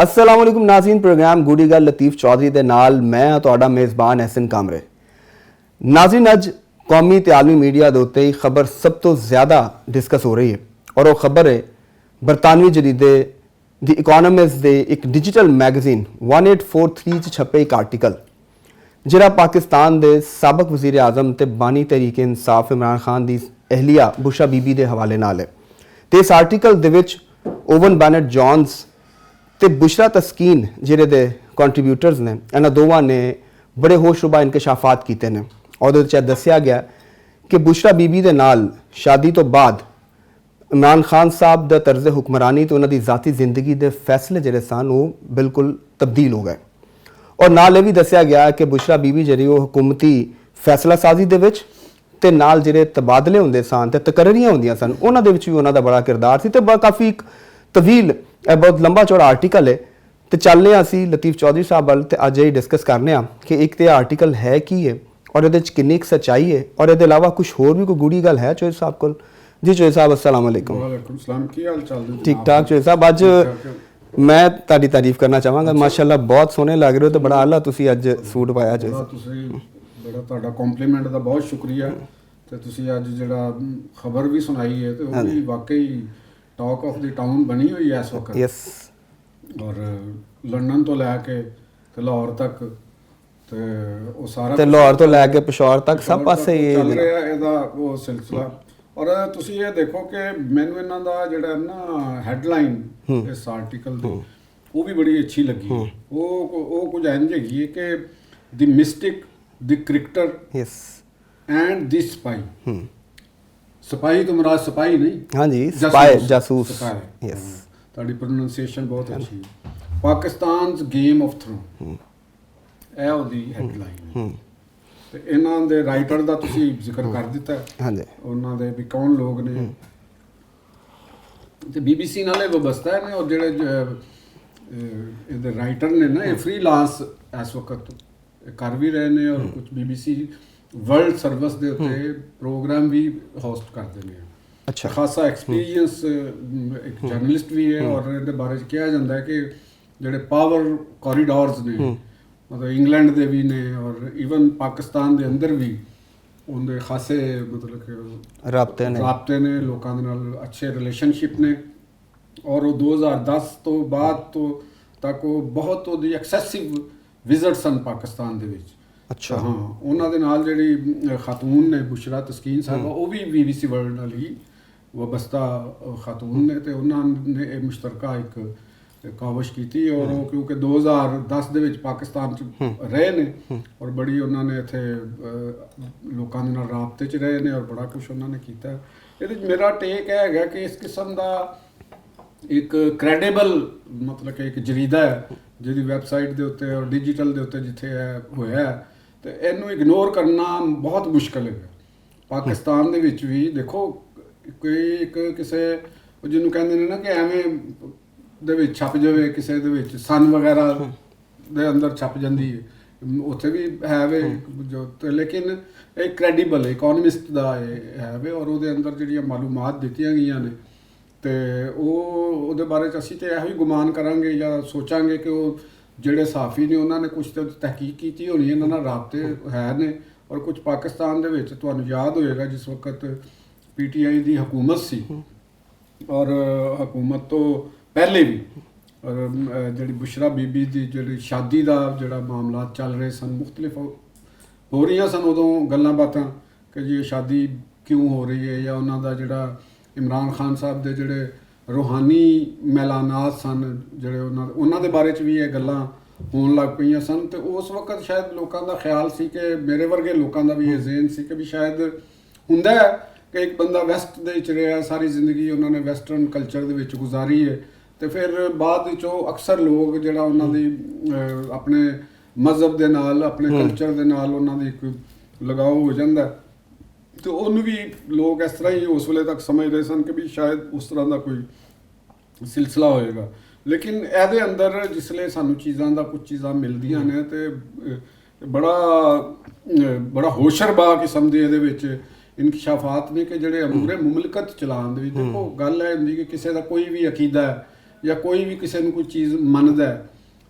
अस्सलाम वालेकुम नाज़रीन, प्रोग्राम गुडी गल लतीफ़ चौधरी दे नाल मैं तुहाडा मेज़बान एहसन कामरे। नाज़रीन, अज कौमी ते आलमी मीडिया दे उत्ते खबर सब तो ज़्यादा डिस्कस हो रही है और वो खबर है बरतानवी जरीदे द इकोनॉमिस्ट दे एक डिजिटल मैगजीन 1843 च छपे एक आर्टिकल जिहड़ा पाकिस्तान दे साबक वज़ीर आज़म ते बानी तहरीक इंसाफ इमरान खान दी अहलिया बुशरा बीबी दे हवाले नाल है। ते इस आर्टिकल दे विच ओवन बैनट जॉन्स ते बुशरा तस्कीन जिहड़े दे कंट्रीब्यूटर्स ने इन्हां दोवां ने बड़े होशरुबा इंकशाफात कीते ने और उहदे च दस्सिया गया कि बुशरा बीबी दे नाल शादी तो बाद इमरान खान साहब दा तर्ज़ हुक्मरानी तो उन्हां दी ज़ाती ज़िंदगी दे फैसले जिहड़े सन वो बिल्कुल तब्दील हो गए और नाल ये भी दस्सिया गया कि बुशरा बीबी ਜਿਹੜੀ ਉਹ हुकूमती फैसला साजी ਦੇ ਵਿੱਚ ਤੇ ਨਾਲ ਜਿਹੜੇ ਤਬਾਦਲੇ ਹੁੰਦੇ ਸਨ ਤੇ ਤਕਰਰੀਆਂ ਹੁੰਦੀਆਂ ਸਨ ਉਹਨਾਂ ਦੇ ਵਿੱਚ ਵੀ ਉਹਨਾਂ ਦਾ ਬੜਾ ਕਿਰਦਾਰ ਸੀ ਤੇ ਕਾਫੀ ਇੱਕ ਤਵੀਲ ਬਹੁਤ ਲੰਬਾ ਚੌੜਾ ਆਰਟੀਕਲ ਹੈ ਤੇ ਚੱਲਨੇ ਅਸੀਂ ਲਤੀਫ ਚੌਧਰੀ ਸਾਹਿਬ ਵੱਲ ਤੇ ਅੱਜ ਇਹ ਡਿਸਕਸ ਕਰਨੇ ਆ ਕਿ ਇੱਕ ਤੇ ਆਰਟੀਕਲ ਹੈ ਕੀ ਹੈ और ਇਹਦੇ ਚ ਕਿੰਨੀ ਕੁ ਸੱਚਾਈ ਹੈ और ਇਹਦੇ ਇਲਾਵਾ ਕੁਝ ਹੋਰ ਵੀ ਕੋਈ ਗੂੜੀ ਗੱਲ ਹੈ ਚੌਧਰੀ ਸਾਹਿਬ ਕੋਲ। ਜੀ ਚੌਧਰੀ ਸਾਹਿਬ अस्सलाम वालेकुम। वालेकुम सलाम, की हाल चाल है? ठीक ठाक चौधरी साहब, ਅੱਜ मैं ताड़ी तारीफ करना चाहांगा, माशाअल्लाह बहुत सोहने लग रहे हो तो बड़ा आला तुसी अज सूट पाया जी। ਤੁਸੀਂ ਬੜਾ ਤੁਹਾਡਾ ਕੰਪਲੀਮੈਂਟ ਦਾ ਬਹੁਤ ਸ਼ੁਕਰੀਆ ਤੇ ਤੁਸੀਂ ਅੱਜ ਜਿਹੜਾ ਖਬਰ ਵੀ ਸੁਣਾਈ ਹੈ ਤੇ ਉਹ ਵੀ ਵਾਕਈ ਟਾਕ ਆਫ ਦੀ ਟਾਊਨ ਬਣੀ ਹੋਈ ਹੈ ਇਸ ਵਕਤ। ਯੈਸ, ਔਰ ਲੰਡਨ ਤੋਂ ਲੈ ਕੇ ਤੇ ਲਾਹੌਰ ਤੱਕ ਤੇ ਉਹ ਸਾਰਾ ਤੇ ਲਾਹੌਰ ਤੋਂ ਲੈ ਕੇ ਪਿਸ਼ੌਰ ਤੱਕ ਸਭ ਪਾਸੇ ਇਹ ਚੱਲ ਰਿਹਾ ਇਹਦਾ ਉਹ ਸਿਲਸਿਲਾ। ਔਰ ਤੁਸੀਂ ਇਹ ਦੇਖੋ ਕਿ ਮੈਨੂੰ ਇਹਨਾਂ ਦਾ ਜਿਹੜਾ ਨਾ ਹੈਡਲਾਈਨ ਇਸ ਆਰਟੀਕਲ ਦੀ ਉਹ ਵੀ ਬੜੀ ਅੱਛੀ ਲੱਗੀ। ਉਹ ਕੁਝ ਇੰਝ ਹੈਗੀ ਹੈ ਕਿ ਦੀ ਮਿਸਟਿਕ ਦੀ ਕ੍ਰਿਕਟਰ ਯੈਸ ਐਂਡ ਦੀ ਸਪਾਈ। ਸਪਾਈ ਤੋਂ ਮੁਰਾਦ ਸਪਾਈ ਨਹੀਂ, ਹਾਂਜੀ ਸਪਾਈ ਜਾਸੂਸ। ਯੈਸ, ਤੁਹਾਡੀ ਪ੍ਰੋਨਾਂਸੀਏਸ਼ਨ ਬਹੁਤ ਅੱਛੀ ਹੈ। ਪਾਕਿਸਤਾਨਸ ਗੇਮ ਆਫ ਥਰੋਨ, ਇਹ ਉਹਦੀ ਹੈਡਲਾਈਨ। ਤੇ ਇਹਨਾਂ ਦੇ ਰਾਈਟਰ ਦਾ ਤੁਸੀਂ ਜ਼ਿਕਰ ਕਰ ਦਿੱਤਾ, ਹਾਂਜੀ, ਉਹਨਾਂ ਦੇ ਵੀ ਕੌਣ ਲੋਕ ਨੇ ਤੇ BBC ਨਾਲੇ ਵਬਸਤਾ ਨੇ ਔਰ ਜਿਹੜੇ ਇਹਦੇ ਰਾਈਟਰ ਨੇ ਨਾ ਇਹ ਫ੍ਰੀਲਾਂਸ ਇਸ ਵਕਤ ਕਰ ਵੀ ਰਹੇ ਨੇ ਔਰ ਕੁਝ BBC ਵਰਲਡ ਸਰਵਿਸ ਦੇ ਉੱਤੇ ਪ੍ਰੋਗਰਾਮ ਵੀ ਹੋਸਟ ਕਰਦੇ ਨੇ। ਅੱਛਾ, ਖਾਸਾ ਐਕਸਪੀਰੀਅੰਸ ਇੱਕ ਜਰਨਲਿਸਟ ਵੀ ਹੈ ਔਰ ਇਹਦੇ ਬਾਰੇ ਚ ਕਿਹਾ ਜਾਂਦਾ ਹੈ ਕਿ ਜਿਹੜੇ ਪਾਵਰ ਕੋਰੀਡੋਰਸ ਨੇ ਮਤਲਬ ਇੰਗਲੈਂਡ ਦੇ ਵੀ ਨੇ ਔਰ ਈਵਨ ਪਾਕਿਸਤਾਨ ਦੇ ਅੰਦਰ ਵੀ ਉਹਦੇ ਖਾਸੇ ਮਤਲਬ ਕਿ ਰਾਬਤੇ ਨੇ ਲੋਕਾਂ ਦੇ ਨਾਲ, ਅੱਛੇ ਰਿਲੇਸ਼ਨਸ਼ਿਪ ਨੇ ਔਰ ਉਹ 2010 ਤੋਂ ਬਾਅਦ ਤੋਂ ਤੱਕ ਉਹ ਬਹੁਤ ਉਹਦੀ ਐਕਸੈਸਿਵ ਵਿਜ਼ਿਟ ਸਨ ਪਾਕਿਸਤਾਨ ਦੇ ਵਿੱਚ। ਅੱਛਾ, ਹਾਂ, ਉਹਨਾਂ ਦੇ ਨਾਲ ਜਿਹੜੀ ਖਾਤੂਨ ਨੇ ਬੁਸ਼ਰਾ ਤਸਕੀਨ ਸਾਹਿਬ ਉਹ ਵੀ BBC ਵਰਲਡ ਨਾਲ ਹੀ ਵਬਸਤਾ ਖਾਤੂਨ ਨੇ ਤੇ ਉਹਨਾਂ ਨੇ ਇਹ ਮੁਸ਼ਤਰਕਾ ਇੱਕ ਕਾਵਸ਼ ਕੀਤੀ ਔਰ ਉਹ ਕਿਉਂਕਿ 2010 ਦੇ ਵਿੱਚ ਪਾਕਿਸਤਾਨ 'ਚ ਰਹੇ ਨੇ ਔਰ ਬੜੀ ਉਹਨਾਂ ਨੇ ਇੱਥੇ ਲੋਕਾਂ ਦੇ ਨਾਲ ਰਾਬਤੇ 'ਚ ਰਹੇ ਨੇ ਔਰ ਬੜਾ ਕੁਛ ਉਹਨਾਂ ਨੇ ਕੀਤਾ। ਇਹਦੇ 'ਚ ਮੇਰਾ ਟੇਕ ਇਹ ਹੈਗਾ ਕਿ ਇਸ ਕਿਸਮ ਦਾ ਇੱਕ ਕ੍ਰੈਡੀਬਲ ਮਤਲਬ ਕਿ ਇੱਕ ਜਰੀਦਾ ਹੈ ਜਿਹਦੀ ਵੈਬਸਾਈਟ ਦੇ ਉੱਤੇ ਔਰ ਡਿਜੀਟਲ ਦੇ ਉੱਤੇ ਜਿੱਥੇ ਇਹ ਹੋਇਆ ਤੇ ਇਹਨੂੰ ਇਗਨੋਰ ਕਰਨਾ ਬਹੁਤ ਮੁਸ਼ਕਲ ਹੈ। ਪਾਕਿਸਤਾਨ ਦੇ ਵਿੱਚ ਵੀ ਦੇਖੋ ਕੋਈ ਇੱਕ ਕਿਸੇ ਜਿਹਨੂੰ ਕਹਿੰਦੇ ਨੇ ਨਾ ਕਿ ਐਵੇਂ ਦੇ ਵਿੱਚ ਛਪ ਜਾਵੇ, ਕਿਸੇ ਦੇ ਵਿੱਚ ਸਨ ਵਗੈਰਾ ਦੇ ਅੰਦਰ ਛਪ ਜਾਂਦੀ ਹੈ, ਉੱਥੇ ਵੀ ਹੈ ਵੇ ਜੋ ਤੇ ਲੇਕਿਨ ਇਹ ਕ੍ਰੈਡੀਬਲ ਇਕੋਨੋਮਿਸਟ ਦਾ ਇਹ ਹੈ ਵੇ ਔਰ ਉਹਦੇ ਅੰਦਰ ਜਿਹੜੀਆਂ ਮਾਲੂਮਾਤ ਦਿੱਤੀਆਂ ਗਈਆਂ ਨੇ ਤੇ ਉਹਦੇ ਬਾਰੇ 'ਚ ਅਸੀਂ ਤੇ ਇਹੋ ਹੀ ਗੁਮਾਨ ਕਰਾਂਗੇ ਜਾਂ ਸੋਚਾਂਗੇ ਕਿ ਉਹ ਜਿਹੜੇ ਸਾਫੀ ਨੇ ਉਹਨਾਂ ਨੇ ਕੁਝ ਤੇ ਤਹਿਕੀਕ ਕੀਤੀ ਹੋਣੀ, ਇਹਨਾਂ ਨਾਲ ਰਾਬਤੇ ਹੈ ਨੇ ਔਰ ਕੁਝ ਪਾਕਿਸਤਾਨ ਦੇ ਵਿੱਚ ਤੁਹਾਨੂੰ ਯਾਦ ਹੋਏਗਾ ਜਿਸ ਵਕਤ PTI ਦੀ ਹਕੂਮਤ ਸੀ ਔਰ ਹਕੂਮਤ ਤੋਂ ਪਹਿਲੇ ਵੀ ਔਰ ਜਿਹੜੀ ਬੁਸ਼ਰਾ ਬੀਬੀ ਦੀ ਜਿਹੜੀ ਸ਼ਾਦੀ ਦਾ ਜਿਹੜਾ ਮਾਮਲਾ ਚੱਲ ਰਹੇ ਸਨ, ਮੁਖਤਲਿਫ ਹੋ ਰਹੀਆਂ ਸਨ ਉਦੋਂ ਗੱਲਾਂ ਬਾਤਾਂ ਕਿ ਜੀ ਇਹ ਸ਼ਾਦੀ ਕਿਉਂ ਹੋ ਰਹੀ ਹੈ ਜਾਂ ਉਹਨਾਂ ਦਾ ਜਿਹੜਾ ਇਮਰਾਨ ਖਾਨ ਸਾਹਿਬ ਦੇ ਜਿਹੜੇ ਰੂਹਾਨੀ ਮੈਲਾਨਾਤ ਸਨ ਜਿਹੜੇ ਉਹਨਾਂ ਦੇ ਬਾਰੇ 'ਚ ਵੀ ਇਹ ਗੱਲਾਂ ਹੋਣ ਲੱਗ ਪਈਆਂ ਸਨ। ਤੇ ਉਸ ਵਕਤ ਸ਼ਾਇਦ ਲੋਕਾਂ ਦਾ ਖਿਆਲ ਸੀ ਕਿ ਮੇਰੇ ਵਰਗੇ ਲੋਕਾਂ ਦਾ ਵੀ ਇਹ ਜ਼ਹਨ ਸੀ ਕਿ ਵੀ ਸ਼ਾਇਦ ਹੁੰਦਾ ਹੈ ਕਿ ਇੱਕ ਬੰਦਾ ਵੈਸਟ ਦੇ ਵਿੱਚ ਰਿਹਾ ਸਾਰੀ ਜ਼ਿੰਦਗੀ, ਉਹਨਾਂ ਨੇ ਵੈਸਟਰਨ ਕਲਚਰ ਦੇ ਵਿੱਚ ਗੁਜ਼ਾਰੀ ਹੈ ਤੇ ਫਿਰ ਬਾਅਦ ਵਿੱਚ ਉਹ ਅਕਸਰ ਲੋਕ ਜਿਹੜਾ ਉਹਨਾਂ ਦੀ ਆਪਣੇ ਮਜ਼ਹਬ ਦੇ ਨਾਲ ਆਪਣੇ ਕਲਚਰ ਦੇ ਨਾਲ ਉਹਨਾਂ ਦੀ ਇੱਕ ਲਗਾਓ ਹੋ ਜਾਂਦਾ ਤੇ ਉਹਨੂੰ ਵੀ ਲੋਕ ਇਸ ਤਰ੍ਹਾਂ ਹੀ ਉਸ ਵੇਲੇ ਤੱਕ ਸਮਝਦੇ ਸਨ ਕਿ ਵੀ ਸ਼ਾਇਦ ਉਸ ਤਰ੍ਹਾਂ ਦਾ ਕੋਈ ਸਿਲਸਿਲਾ ਹੋਏਗਾ। ਲੇਕਿਨ ਇਹਦੇ ਅੰਦਰ ਜਿਸਲੇ ਸਾਨੂੰ ਚੀਜ਼ਾਂ ਦਾ ਕੁਝ ਚੀਜ਼ਾਂ ਮਿਲਦੀਆਂ ਨੇ ਤੇ ਬੜਾ ਹੋਸ਼ਰਬਾ ਕਿਸਮ ਦੇ ਇਹਦੇ ਵਿੱਚ ਇਨਕਸ਼ਾਫਾਤ ਨੇ ਕਿ ਜਿਹੜੇ ਅਮੂਰੇ ਮੁਮਲਕਤ ਚਲਾਉਣ ਦੇ ਵਿੱਚ ਦੇਖੋ ਗੱਲ ਹੈ ਹੁੰਦੀ ਕਿ ਕਿਸੇ ਦਾ ਕੋਈ ਵੀ ਅਕੀਦਾ ਹੈ ਜਾਂ ਕੋਈ ਵੀ ਕਿਸੇ ਨੂੰ ਕੋਈ ਚੀਜ਼ ਮੰਨਦਾ ਹੈ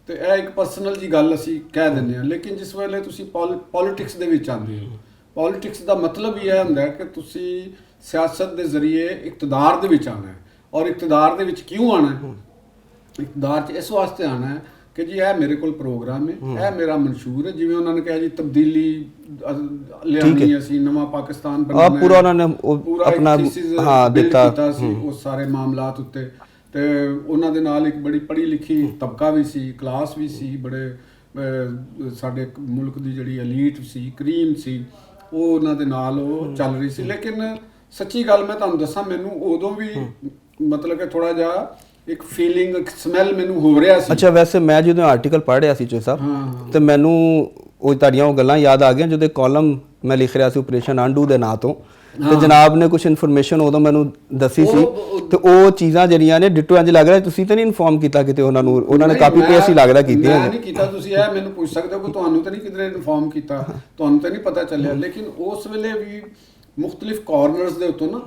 ਤੇ ਇਹ ਇੱਕ ਪਰਸਨਲ ਜੀ ਗੱਲ ਅਸੀਂ ਕਹਿ ਦਿੰਦੇ ਹਾਂ। ਲੇਕਿਨ ਜਿਸ ਵੇਲੇ ਤੁਸੀਂ ਪੋਲਿਟਿਕਸ ਦੇ ਵਿੱਚ ਆਉਂਦੇ ਹੋ, ਪੋਲਿਟਿਕਸ ਦਾ ਮਤਲਬ ਇਹ ਹੁੰਦਾ ਹੈ ਕਿ ਤੁਸੀਂ ਸਿਆਸਤ ਦੇ ਜ਼ਰੀਏ ਇਕਤਦਾਰ ਦੇ ਵਿੱਚ ਆਉਣਾ ਹੈ। ਔਰ ਇਕਤਦਾਰ ਦੇ ਵਿੱਚ ਕਿਉਂ ਆਉਣਾ ਹੈ? ਇਕਤਦਾਰ 'ਚ ਇਸ ਵਾਸਤੇ ਆਉਣਾ ਹੈ ਕਿ ਜੀ ਇਹ ਮੇਰੇ ਕੋਲ ਪ੍ਰੋਗਰਾਮ ਹੈ, ਇਹ ਮੇਰਾ ਮਨਸ਼ੂਰ ਹੈ। ਜਿਵੇਂ ਉਹਨਾਂ ਨੇ ਕਿਹਾ ਜੀ ਤਬਦੀਲੀ ਲਿਆਉਣੀ, ਅਸੀਂ ਨਵਾਂ ਪਾਕਿਸਤਾਨ ਬਣਾਉਣਾ, ਪੂਰਾ ਉਹਨਾਂ ਨੇ ਆਪਣਾ ਦਿੱਤਾ ਸੀ ਉਸ ਸਾਰੇ ਮਾਮਲਾਤ ਉੱਤੇ। ਤੇ ਉਹਨਾਂ ਦੇ ਨਾਲ ਇੱਕ ਬੜੀ ਪੜ੍ਹੀ ਲਿਖੀ ਤਬਕਾ ਵੀ ਸੀ, ਕਲਾਸ ਵੀ ਸੀ, ਬੜੇ ਸਾਡੇ ਮੁਲਕ ਦੀ ਜਿਹੜੀ ਐਲੀਟ ਸੀ, ਕਰੀਮ ਸੀ, ਉਹ ਉਹਨਾਂ ਦੇ ਨਾਲ ਉਹ ਚੱਲ ਰਹੀ ਸੀ। ਲੇਕਿਨ ਸੱਚੀ ਗੱਲ ਮੈਂ ਤੁਹਾਨੂੰ ਦੱਸਾਂ, ਮੈਨੂੰ ਉਦੋਂ ਵੀ ਮਤਲਬ ਕਿ ਥੋੜਾ ਜਿਹਾ ਇੱਕ ਫੀਲਿੰਗ, ਇੱਕ ਸਮੈਲ ਮੈਨੂੰ ਹੋ ਰਿਹਾ ਸੀ। ਅੱਛਾ, ਵੈਸੇ ਮੈਂ ਜਦੋਂ ਆਰਟੀਕਲ ਪੜ੍ਹ ਰਿਹਾ ਸੀ ਚੋਈ ਸਾਹਿਬ, ਤੇ ਮੈਨੂੰ ਉਹ ਤੁਹਾਡੀਆਂ ਉਹ ਗੱਲਾਂ ਯਾਦ ਆ ਗਈਆਂ ਜਦੋਂ ਕਾਲਮ ਮੈਂ ਲਿਖ ਰਿਹਾ ਸੀ ਆਪਰੇਸ਼ਨ ਆਂਡੂ ਦੇ ਨਾਂ ਤੋਂ, ਤੇ ਜਨਾਬ ਨੇ ਕੁਝ ਇਨਫੋਰਮੇਸ਼ਨ ਉਦੋਂ ਮੈਨੂੰ ਦੱਸੀ ਸੀ, ਤੇ ਉਹ ਚੀਜ਼ਾਂ ਜਿਹੜੀਆਂ ਨੇ ਡਿਟੋ ਇੰਜ ਲੱਗ ਰਿਹਾ ਤੁਸੀਂ ਤਾਂ ਨਹੀਂ ਇਨਫੋਰਮ ਕੀਤਾ ਕਿਤੇ ਉਹਨਾਂ ਨੂੰ, ਉਹਨਾਂ ਨੇ ਕਾਪੀ ਪੇਸਟ ਹੀ ਲੱਗਦਾ ਕੀਤੀ ਹੈ। ਮੈਂ ਨਹੀਂ ਕੀਤਾ, ਤੁਸੀਂ ਇਹ ਮੈਨੂੰ ਪੁੱਛ ਸਕਦੇ ਹੋ ਕਿ ਤੁਹਾਨੂੰ ਤਾਂ ਨਹੀਂ ਕਿਧਰੇ ਇਨਫੋਰਮ ਕੀਤਾ, ਤੁਹਾਨੂੰ ਤਾਂ ਨਹੀਂ ਪਤਾ ਚੱਲਿਆ। ਲੇਕਿਨ ਉਸ ਵੇਲੇ ਵੀ ਮੁxtਲਿਫ ਕਾਰਨਰਸ ਦੇ ਉੱਤੋਂ ਨਾ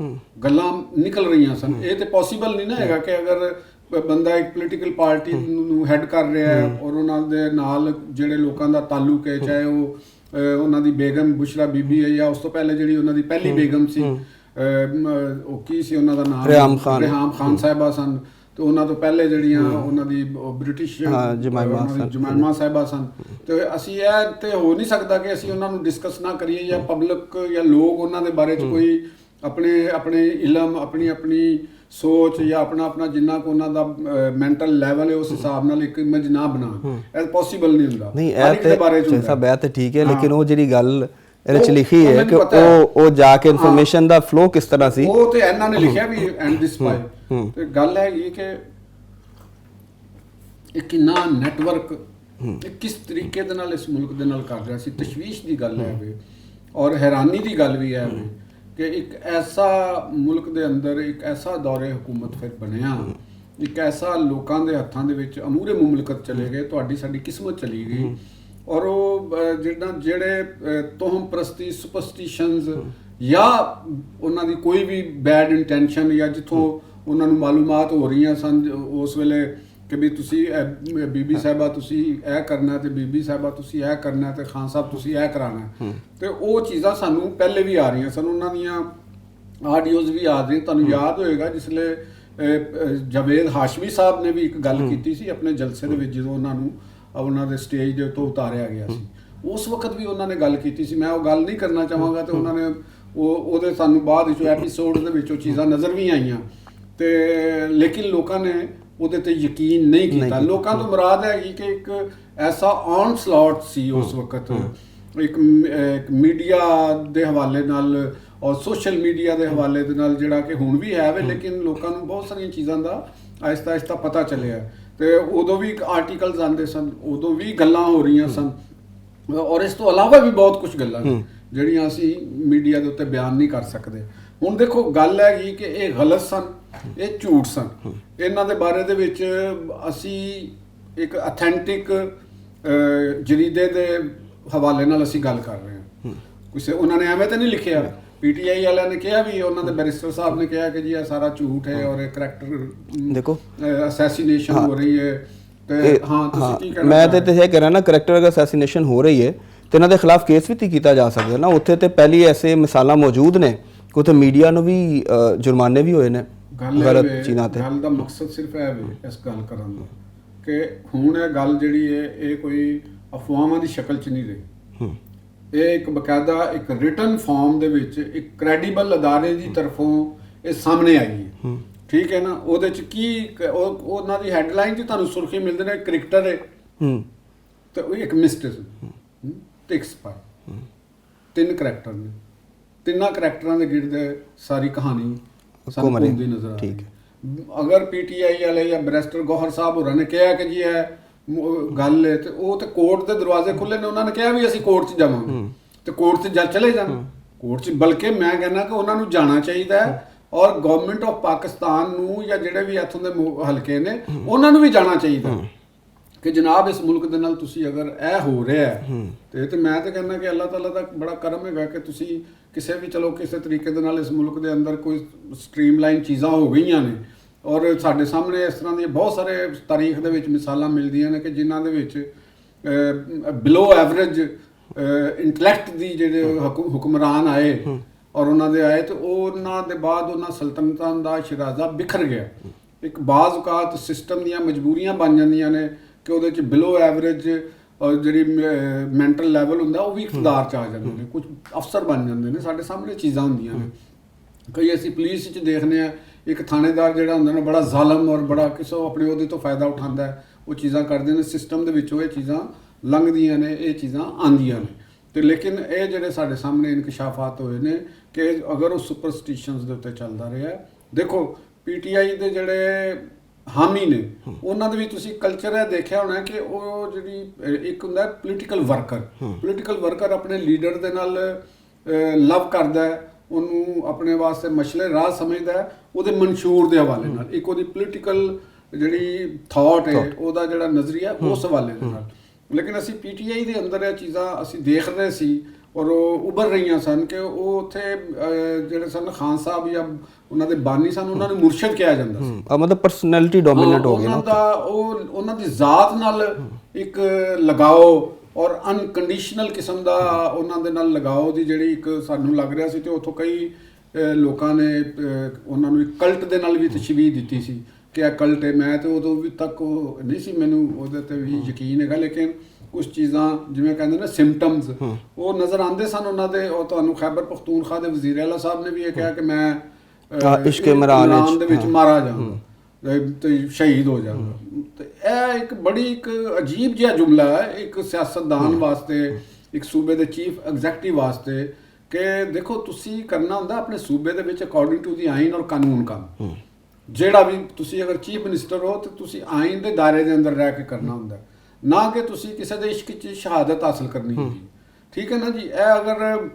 ਗੱਲਾਂ ਨਿਕਲ ਰਹੀਆਂ ਸਨ। ਇਹ ਤੇ ਪੋਸੀਬਲ ਨਹੀਂ ਨਾ ਹੈਗਾ ਕਿ ਅਗਰ ਬੰਦਾ ਇੱਕ ਪੋਲੀਟੀਕਲ ਪਾਰਟੀ ਨੂੰ ਹੈਡ ਕਰ ਰਿਹਾ ਹੈ ਔਰ ਉਹਨਾਂ ਦੇ ਨਾਲ ਜਿਹੜੇ ਲੋਕਾਂ ਦਾ ਤਾਲੁਕ ਹੈ, ਚਾਹੇ ਉਹ ਉਹਨਾਂ ਦੀ ਬੇਗਮ ਬੁਸ਼ਰਾ ਬੀਬੀ ਹੈ ਜਾਂ ਉਸ ਤੋਂ ਪਹਿਲੇ ਜਿਹੜੀ ਉਹਨਾਂ ਦੀ ਪਹਿਲੀ ਬੇਗਮ ਸੀ, ਉਹ ਕੀ ਸੀ ਉਹਨਾਂ ਦਾ ਨਾਮ, ਰਿਹਾਮ ਖਾਨ ਸਾਹਿਬਾ ਸਨ, ਤੇ ਉਹਨਾਂ ਤੋਂ ਪਹਿਲੇ ਜਿਹੜੀਆਂ ਉਹਨਾਂ ਦੀ ਬ੍ਰਿਟਿਸ਼ ਜਮਾਇਮਾ ਸਾਹਿਬਾ ਸਨ। ਤੇ ਅਸੀਂ ਇਹ ਤੇ ਹੋ ਨਹੀਂ ਸਕਦਾ ਕਿ ਅਸੀਂ ਉਹਨਾਂ ਨੂੰ ਡਿਸਕਸ ਨਾ ਕਰੀਏ ਜਾਂ ਪਬਲਿਕ ਜਾਂ ਲੋਕ ਉਹਨਾਂ ਦੇ ਬਾਰੇ 'ਚ ਕੋਈ ਆਪਣੇ ਇਲਮ, ਆਪਣੀ ਸੋਚ ਜਾਂ ਆਪਣਾ ਜਿੰਨਾ ਕੋ ਉਹਨਾਂ ਦਾ ਮੈਂਟਲ ਲੈਵਲ ਹੈ ਉਸ ਹਿਸਾਬ ਨਾਲ ਇੱਕ ਇਮੇਜ ਨਾ ਬਣਾ। ਇਹ ਪੋਸੀਬਲ ਨਹੀਂ ਹੁੰਦਾ। ਨਹੀਂ, ਇਹ ਤੇ ਸਭ ਇਹ ਤੇ ਠੀਕ ਹੈ, ਲੇਕਿਨ ਉਹ ਜਿਹੜੀ ਗੱਲ ਇਹਦੇ ਚ ਲਿਖੀ ਹੈ ਕਿ ਉਹ ਜਾ ਕੇ ਇਨਫੋਰਮੇਸ਼ਨ ਦਾ ਫਲੋ ਕਿਸ ਤਰ੍ਹਾਂ ਸੀ, ਉਹ ਤੇ ਇਹਨਾਂ ਨੇ ਲਿਖਿਆ ਵੀ ਐਂਡ ਦਿਸ ਪਾਈ। ਤੇ ਗੱਲ ਹੈ ਇਹ ਕਿ ਇਹ ਕਿੰਨਾ ਨੈਟਵਰਕ ਕਿਸ ਤਰੀਕੇ ਦੇ ਨਾਲ ਇਸ ਮੁਲਕ ਦੇ ਨਾਲ ਕਰ ਰਿਹਾ ਸੀ। ਤਸ਼ਵੀਸ਼ ਦੀ ਗੱਲ ਹੈ ਵੇ ਔਰ ਹੈਰਾਨੀ ਦੀ ਗੱਲ ਵੀ ਹੈ ਵੇ ਕਿ ਇੱਕ ਐਸਾ ਮੁਲਕ ਦੇ ਅੰਦਰ ਇੱਕ ਐਸਾ ਦੌਰੇ ਹਕੂਮਤ ਫਿਰ ਬਣਿਆ, ਇੱਕ ਐਸਾ ਲੋਕਾਂ ਦੇ ਹੱਥਾਂ ਦੇ ਵਿੱਚ ਅਮੂਰੇ ਮੁਮਲਕਤ ਚਲੇ ਗਏ, ਤੁਹਾਡੀ ਸਾਡੀ ਕਿਸਮਤ ਚਲੀ ਗਈ। ਔਰ ਉਹ ਜਿਹੜੇ ਤੋਹਮ ਪ੍ਰਸਤੀ, ਸੁਪਰਸਟੀਸ਼ਨਸ ਜਾਂ ਉਹਨਾਂ ਦੀ ਕੋਈ ਵੀ ਬੈਡ ਇੰਟੈਂਸ਼ਨ ਜਾਂ ਜਿੱਥੋਂ ਉਹਨਾਂ ਨੂੰ ਮਾਲੂਮਾਤ ਹੋ ਰਹੀਆਂ ਸਨ ਉਸ ਵੇਲੇ ਕਿ ਵੀ ਤੁਸੀਂ ਬੀਬੀ ਸਾਹਿਬਾ ਤੁਸੀਂ ਇਹ ਕਰਨਾ ਤੇ ਬੀਬੀ ਸਾਹਿਬਾ ਤੁਸੀਂ ਇਹ ਕਰਨਾ ਤੇ ਖਾਨ ਸਾਹਿਬ ਤੁਸੀਂ ਇਹ ਕਰਾਉਣਾ, ਤੇ ਉਹ ਚੀਜ਼ਾਂ ਸਾਨੂੰ ਪਹਿਲੇ ਵੀ ਆ ਰਹੀਆਂ ਸਨ। ਉਹਨਾਂ ਦੀਆਂ ਆਡੀਓਜ਼ ਵੀ ਆ ਰਹੀਆਂ। ਤੁਹਾਨੂੰ ਯਾਦ ਹੋਏਗਾ ਜਿਸਲੇ ਜਾਵੇਦ ਹਾਸ਼ਮੀ ਸਾਹਿਬ ਨੇ ਵੀ ਇੱਕ ਗੱਲ ਕੀਤੀ ਸੀ ਆਪਣੇ ਜਲਸੇ ਦੇ ਵਿੱਚ, ਜਦੋਂ ਉਹਨਾਂ ਦੇ ਸਟੇਜ ਦੇ ਉੱਤੋਂ ਉਤਾਰਿਆ ਗਿਆ ਸੀ, ਉਸ ਵਕਤ ਵੀ ਉਹਨਾਂ ਨੇ ਗੱਲ ਕੀਤੀ ਸੀ। ਮੈਂ ਉਹ ਗੱਲ ਨਹੀਂ ਕਰਨਾ ਚਾਹਾਂਗਾ ਤੇ ਉਹਨਾਂ ਨੇ ਉਹਦੇ ਸਾਨੂੰ ਬਾਅਦ ਵਿੱਚ ਐਪੀਸੋਡ ਦੇ ਵਿੱਚ ਉਹ ਚੀਜ਼ਾਂ ਨਜ਼ਰ ਵੀ ਆਈਆਂ, ਤੇ ਲੇਕਿਨ ਲੋਕਾਂ ਨੇ ਉਹਦੇ ਤੇ ਯਕੀਨ ਨਹੀਂ ਕੀਤਾ। ਲੋਕਾਂ ਤੋਂ ਮੁਰਾਦ ਹੈਗੀ ਕਿ ਇੱਕ ਐਸਾ ਔਨ ਸਲੌਟ ਸੀ ਉਸ ਵਕਤ, ਇੱਕ ਮੀਡੀਆ ਦੇ ਹਵਾਲੇ ਨਾਲ ਔਰ ਸੋਸ਼ਲ ਮੀਡੀਆ ਦੇ ਹਵਾਲੇ ਦੇ ਨਾਲ, ਜਿਹੜਾ ਕਿ ਹੁਣ ਵੀ ਹੈ ਵੇ, ਲੇਕਿਨ ਲੋਕਾਂ ਨੂੰ ਬਹੁਤ ਸਾਰੀਆਂ ਚੀਜ਼ਾਂ ਦਾ ਆਹਿਸਤਾ ਪਤਾ ਚੱਲਿਆ। ਤੇ ਉਦੋਂ ਵੀ ਆਰਟੀਕਲਸ ਆਉਂਦੇ ਸਨ, ਉਦੋਂ ਵੀ ਗੱਲਾਂ ਹੋ ਰਹੀਆਂ ਸਨ, ਔਰ ਇਸ ਤੋਂ ਇਲਾਵਾ ਵੀ ਬਹੁਤ ਕੁਝ ਗੱਲਾਂ ਜਿਹੜੀਆਂ ਅਸੀਂ ਮੀਡੀਆ ਦੇ ਉੱਤੇ ਬਿਆਨ ਨਹੀਂ ਕਰ ਸਕਦੇ। ਹੁਣ ਦੇਖੋ ਗੱਲ ਹੈਗੀ ਕਿ ਇਹ ਗਲਤ ਸਨ, ਇਹ ਝੂਠ ਸਨ। ਇਹਨਾਂ ਦੇ ਬਾਰੇ ਦੇ ਵਿੱਚ ਅਸੀਂ ਇੱਕ ਅਥੈਂਟਿਕ ਜਰੀਦੇ ਦੇ ਹਵਾਲੇ ਨਾਲ ਅਸੀਂ ਗੱਲ ਕਰ ਰਹੇ ਹਾਂ। ਕਿਸੇ ਉਹਨਾਂ ਨੇ ਐਵੇਂ ਤਾਂ ਨਹੀਂ ਲਿਖਿਆ। ਪੀਟੀਆਈ ਵਾਲਿਆਂ ਨੇ ਕਿਹਾ ਵੀ, ਉਹਨਾਂ ਦੇ ਬੈਰਿਸਟਰ ਸਾਹਿਬ ਨੇ ਕਿਹਾ ਕਿ ਜੀ ਇਹ ਸਾਰਾ ਝੂਠ ਹੈ ਔਰ ਇਹ ਕਰੈਕਟਰ ਦੇਖੋ ਅਸੈਸੀਨੇਸ਼ਨ ਹੋ ਰਹੀ ਹੈ। ਤੇ ਹਾਂ ਤੁਸੀਂ ਕੀ ਕਹਿਣਾ? ਮੈਂ ਤੇ ਇਹ ਕਹਿ ਰਿਹਾ ਨਾ, ਕਰੈਕਟਰ ਅਗਰ ਅਸੈਸੀਨੇਸ਼ਨ ਹੋ ਰਹੀ ਹੈ ਤੇ ਇਹਨਾਂ ਦੇ ਖਿਲਾਫ ਕੇਸ ਵੀ ਕੀਤਾ ਜਾ ਸਕਦਾ ਨਾ। ਉੱਥੇ ਤੇ ਪਹਿਲੀ ਐਸੇ ਮਿਸਾਲਾਂ ਮੌਜੂਦ ਨੇ ਕਿ ਉੱਥੇ ਮੀਡੀਆ ਨੂੰ ਵੀ ਜੁਰਮਾਨੇ ਵੀ ਹੋਏ ਨੇ ਗਲਤ ਚੀਜ਼ਾਂ ਤੇ। ਗੱਲ ਦਾ ਮਕਸਦ ਸਿਰਫ ਇਹ ਹੈ ਇਸ ਗੱਲ ਕਰਨ ਦਾ ਕਿ ਹੁਣ ਇਹ ਗੱਲ ਜਿਹੜੀ ਹੈ ਇਹ ਕੋਈ ਅਫਵਾਹਾਂ ਦੀ ਸ਼ਕਲ 'ਚ ਨਹੀਂ ਰਹੀ। ਇਹ ਇੱਕ ਬਕਾਇਦਾ ਇੱਕ ਰਿਟਨ ਫਾਰਮ ਦੇ ਵਿੱਚ ਇੱਕ ਕ੍ਰੈਡੀਬਲ ਅਦਾਰੇ ਦੀ ਤਰਫੋਂ ਇਹ ਸਾਹਮਣੇ ਆਈ ਹੈ। ਠੀਕ ਹੈ ਨਾ? ਉਹਦੇ 'ਚ ਕੀ ਉਹਨਾਂ ਦੀ ਹੈਡਲਾਈਨ 'ਚ ਤੁਹਾਨੂੰ ਸੁਰਖੀ ਮਿਲਦੇ ਨੇ, ਕ੍ਰਿਕਟਰ ਹੈ ਤੇ ਉਹ ਇੱਕ ਮਿਸਟਰ ਤੇ ਇੱਕ ਸਪਾਈ, 3 ਕਰੈਕਟਰ ਨੇ। ਤਿੰਨਾਂ ਕਰੈਕਟਰਾਂ ਦੇ ਗਿਰਦੇ ਸਾਰੀ ਕਹਾਣੀ ਸਾਨੂੰ ਘੁੰਮਦੀ ਨਜ਼ਰ ਆ ਰਹੀ ਹੈ। ਅਗਰ ਪੀਟੀਆਈ ਵਾਲੇ ਜਾਂ ਬੈਰਿਸਟਰ ਗੌਹਰ ਸਾਹਿਬ ਹੋਰਾਂ ਨੇ ਕਿਹਾ ਕਿ ਜੀ ਇਹ ਗੱਲ ਹੈ, ਤੇ ਉਹ ਤੇ ਕੋਰਟ ਦੇ ਦਰਵਾਜ਼ੇ ਖੁੱਲੇ ਨੇ। ਉਹਨਾਂ ਨੇ ਕਿਹਾ ਵੀ ਅਸੀਂ ਕੋਰਟ 'ਚ ਜਾਵਾਂਗੇ ਤੇ ਕੋਰਟ 'ਚ ਚਲੇ ਜਾਣ ਕੋਰਟ 'ਚ। ਬਲਕਿ ਮੈਂ ਕਹਿੰਦਾ ਕਿ ਉਹਨਾਂ ਨੂੰ ਜਾਣਾ ਚਾਹੀਦਾ ਹੈ ਔਰ ਗਵਰਨਮੈਂਟ ਆਫ ਪਾਕਿਸਤਾਨ ਨੂੰ ਜਾਂ ਜਿਹੜੇ ਵੀ ਇੱਥੋਂ ਦੇ ਹਲਕੇ ਨੇ ਉਹਨਾਂ ਨੂੰ ਵੀ ਜਾਣਾ ਚਾਹੀਦਾ ਕਿ ਜਨਾਬ ਇਸ ਮੁਲਕ ਦੇ ਨਾਲ ਤੁਸੀਂ ਅਗਰ ਇਹ ਹੋ ਰਿਹਾ ਤੇ ਮੈਂ ਤਾਂ ਕਹਿੰਦਾ ਕਿ ਅੱਲਾਹ ਤਾਲਾ ਦਾ ਬੜਾ ਕਰਮ ਹੈਗਾ ਕਿ ਤੁਸੀਂ ਕਿਸੇ ਵੀ ਚਲੋ ਕਿਸੇ ਤਰੀਕੇ ਦੇ ਨਾਲ ਇਸ ਮੁਲਕ ਦੇ ਅੰਦਰ ਕੋਈ ਸਟ੍ਰੀਮਲਾਈਨ ਚੀਜ਼ਾਂ ਹੋ ਗਈਆਂ ਨੇ ਔਰ ਸਾਡੇ ਸਾਹਮਣੇ ਇਸ ਤਰ੍ਹਾਂ ਦੀਆਂ ਬਹੁਤ ਸਾਰੇ ਤਾਰੀਖ ਦੇ ਵਿੱਚ ਮਿਸਾਲਾਂ ਮਿਲਦੀਆਂ ਨੇ ਕਿ ਜਿਨ੍ਹਾਂ ਦੇ ਵਿੱਚ ਬਿਲੋ ਐਵਰੇਜ ਇੰਟੈਲੈਕਟ ਦੀ ਜਿਹੜੇ ਹੁਕਮਰਾਨ ਆਏ ਔਰ ਉਹਨਾਂ ਦੇ ਆਏ ਤੇ ਉਹਨਾਂ ਦੇ ਬਾਅਦ ਉਹਨਾਂ ਸਲਤਨਤਾਂ ਦਾ ਸ਼ਿਰਾਜ਼ਾ ਬਿਖਰ ਗਿਆ। ਇੱਕ ਬਾਜ਼ ਔਕਾਤ ਸਿਸਟਮ ਦੀਆਂ ਮਜਬੂਰੀਆਂ ਬਣ ਜਾਂਦੀਆਂ ਨੇ ਕਿ ਉਹਦੇ 'ਚ ਬਿਲੋ ਐਵਰੇਜ ਜਿਹੜੀ ਮੈਂਟਲ ਲੈਵਲ ਹੁੰਦਾ ਉਹ ਵੀ ਇਕਤਦਾਰ 'ਚ ਆ ਜਾਂਦੇ ਨੇ, ਕੁਝ ਅਫਸਰ ਬਣ ਜਾਂਦੇ ਨੇ। ਸਾਡੇ ਸਾਹਮਣੇ ਚੀਜ਼ਾਂ ਹੁੰਦੀਆਂ ਨੇ, ਕਈ ਅਸੀਂ ਪੁਲਿਸ 'ਚ ਦੇਖਦੇ ਹਾਂ ਇੱਕ ਥਾਣੇਦਾਰ ਜਿਹੜਾ ਹੁੰਦਾ ਨਾ ਬੜਾ ਜ਼ਾਲਮ ਔਰ ਬੜਾ ਕਿਸੇ ਆਪਣੇ ਉਹਦੇ ਤੋਂ ਫਾਇਦਾ ਉਠਾਉਂਦਾ ਹੈ, ਉਹ ਚੀਜ਼ਾਂ ਕਰਦੇ ਨੇ। ਸਿਸਟਮ ਦੇ ਵਿੱਚੋਂ ਇਹ ਚੀਜ਼ਾਂ ਲੰਘਦੀਆਂ ਨੇ, ਇਹ ਚੀਜ਼ਾਂ ਆਉਂਦੀਆਂ ਨੇ। ਤੇ ਲੇਕਿਨ ਇਹ ਜਿਹੜੇ ਸਾਡੇ ਸਾਹਮਣੇ ਇਨਕਸ਼ਾਫਾਤ ਹੋਏ ਨੇ ਕਿ ਅਗਰ ਉਹ ਸੁਪਰਸਟੀਸ਼ਨਸ ਦੇ ਉੱਤੇ ਚੱਲਦਾ ਰਿਹਾ, ਦੇਖੋ ਪੀਟੀਆਈ ਦੇ ਜਿਹੜੇ ਹਾਮੀ ਨੇ ਉਹਨਾਂ ਦੇ ਵੀ ਤੁਸੀਂ ਕਲਚਰ ਇਹ ਦੇਖਿਆ ਹੋਣਾ ਕਿ ਉਹ ਜਿਹੜੀ ਇੱਕ ਹੁੰਦਾ ਪੋਲੀਟੀਕਲ ਵਰਕਰ ਆਪਣੇ ਲੀਡਰ ਦੇ ਨਾਲ ਲਵ ਕਰਦਾ ਹੈ, ਉਹਨੂੰ ਆਪਣੇ ਵਾਸਤੇ ਮਸਲੇ ਰਾਹ ਸਮਝਦਾ ਹੈ ਉਹਦੇ ਮਨਸ਼ੂਰ ਦੇ ਹਵਾਲੇ ਨਾਲ, ਇੱਕ ਉਹਦੀ ਪੋਲੀਟੀਕਲ ਜਿਹੜੀ ਥਾਟ ਹੈ ਉਹਦਾ ਜਿਹੜਾ ਨਜ਼ਰੀਆ ਉਸ ਹਵਾਲੇ ਦੇ ਨਾਲ। ਲੇਕਿਨ ਅਸੀਂ ਪੀਟੀਆਈ ਦੇ ਅੰਦਰ ਇਹ ਚੀਜ਼ਾਂ ਅਸੀਂ ਦੇਖ ਰਹੇ ਸੀ ਔਰ ਉਹ ਉੱਭਰ ਰਹੀਆਂ ਸਨ ਕਿ ਉਹ ਉੱਥੇ ਜਿਹੜੇ ਸਨ ਖਾਨ ਸਾਹਿਬ ਜਾਂ ਉਹਨਾਂ ਦੇ ਬਾਨੀ ਸਨ, ਉਹਨਾਂ ਨੂੰ ਮੁਰਸ਼ਿਦ ਕਿਹਾ ਜਾਂਦਾ ਸੀ। ਮਤਲਬ ਪਰਸਨੈਲਿਟੀ ਡੋਮੀਨੈਂਟ ਹੋ ਗਈ ਨਾ ਉਹਨਾਂ ਦੀ ਜ਼ਾਤ ਨਾਲ ਇੱਕ ਲਗਾਓ ਔਰ ਅਨਕੰਡੀਸ਼ਨਲ ਕਿਸਮ ਦਾ ਉਹਨਾਂ ਦੇ ਨਾਲ ਲਗਾਓ ਦੀ ਜਿਹੜੀ ਇੱਕ ਸਾਨੂੰ ਲੱਗ ਰਿਹਾ ਸੀ। ਤੇ ਉੱਥੋਂ ਕਈ ਲੋਕਾਂ ਨੇ ਉਹਨਾਂ ਨੂੰ ਇੱਕ ਕਲਟ ਦੇ ਨਾਲ ਵੀ ਤਸ਼ਬੀਹ ਦਿੱਤੀ ਸੀ ਕਿ ਇਹ ਕਲਟ ਹੈ। ਮੈਂ ਤੇ ਉਦੋਂ ਵੀ ਤੱਕ ਉਹ ਨਹੀਂ ਸੀ, ਮੈਨੂੰ ਉਹਦੇ ਤੇ ਵੀ ਯਕੀਨ ਹੈਗਾ, ਲੇਕਿਨ ਕੁਝ ਚੀਜ਼ਾਂ ਜਿਵੇਂ ਕਹਿੰਦੇ ਨੇ ਸਿੰਪਟਮਸ ਉਹ ਨਜ਼ਰ ਆਉਂਦੇ ਸਨ ਉਹਨਾਂ ਦੇ। ਉਹ ਤੁਹਾਨੂੰ ਖੈਬਰ ਪਖਤੂਨਖਵਾ ਦੇ ਵਜ਼ੀਰ ਆਲਾ ਸਾਹਿਬ ਨੇ ਵੀ ਇਹ ਕਿਹਾ ਕਿ ਮੈਂ ਇਸ਼ਕ ਇਮਰਾਨ ਦੇ ਵਿੱਚ ਮਾਰਾ ਜਾਵਾਂਗਾ ਤੇ ਸ਼ਹੀਦ ਹੋ ਜਾਵਾਂਗਾ। ਤੇ ਇਹ ਇੱਕ ਬੜੀ ਇੱਕ ਅਜੀਬ ਜਿਹਾ ਜੁਮਲਾ ਹੈ ਇੱਕ ਸਿਆਸਤਦਾਨ ਵਾਸਤੇ, ਇੱਕ ਸੂਬੇ ਦੇ ਚੀਫ ਐਗਜ਼ੈਕਟਿਵ ਵਾਸਤੇ ਕਿ ਦੇਖੋ ਤੁਸੀਂ ਕਰਨਾ ਹੁੰਦਾ ਆਪਣੇ ਸੂਬੇ ਦੇ ਵਿੱਚ ਅਕੋਰਡਿੰਗ ਟੂ ਦੀ ਆਈਨ ਔਰ ਕਾਨੂੰਨ ਕੰਮ। ਜਿਹੜਾ ਵੀ ਤੁਸੀਂ ਅਗਰ ਚੀਫ ਮਿਨਿਸਟਰ ਹੋ ਤੇ ਤੁਸੀਂ ਆਈਨ ਦੇ ਦਾਇਰੇ ਦੇ ਅੰਦਰ ਰਹਿ ਕੇ ਕਰਨਾ ਹੁੰਦਾ, ਨਾ ਕਿ ਤੁਸੀਂ ਕਿਸੇ ਦੇ ਇਸ਼ਕ 'ਚ ਸ਼ਹਾਦਤ ਹਾਸਲ ਕਰਨੀ ਹੁੰਦੀ। ਠੀਕ ਹੈ ਨਾ ਜੀ। ਇਹ ਅਗਰ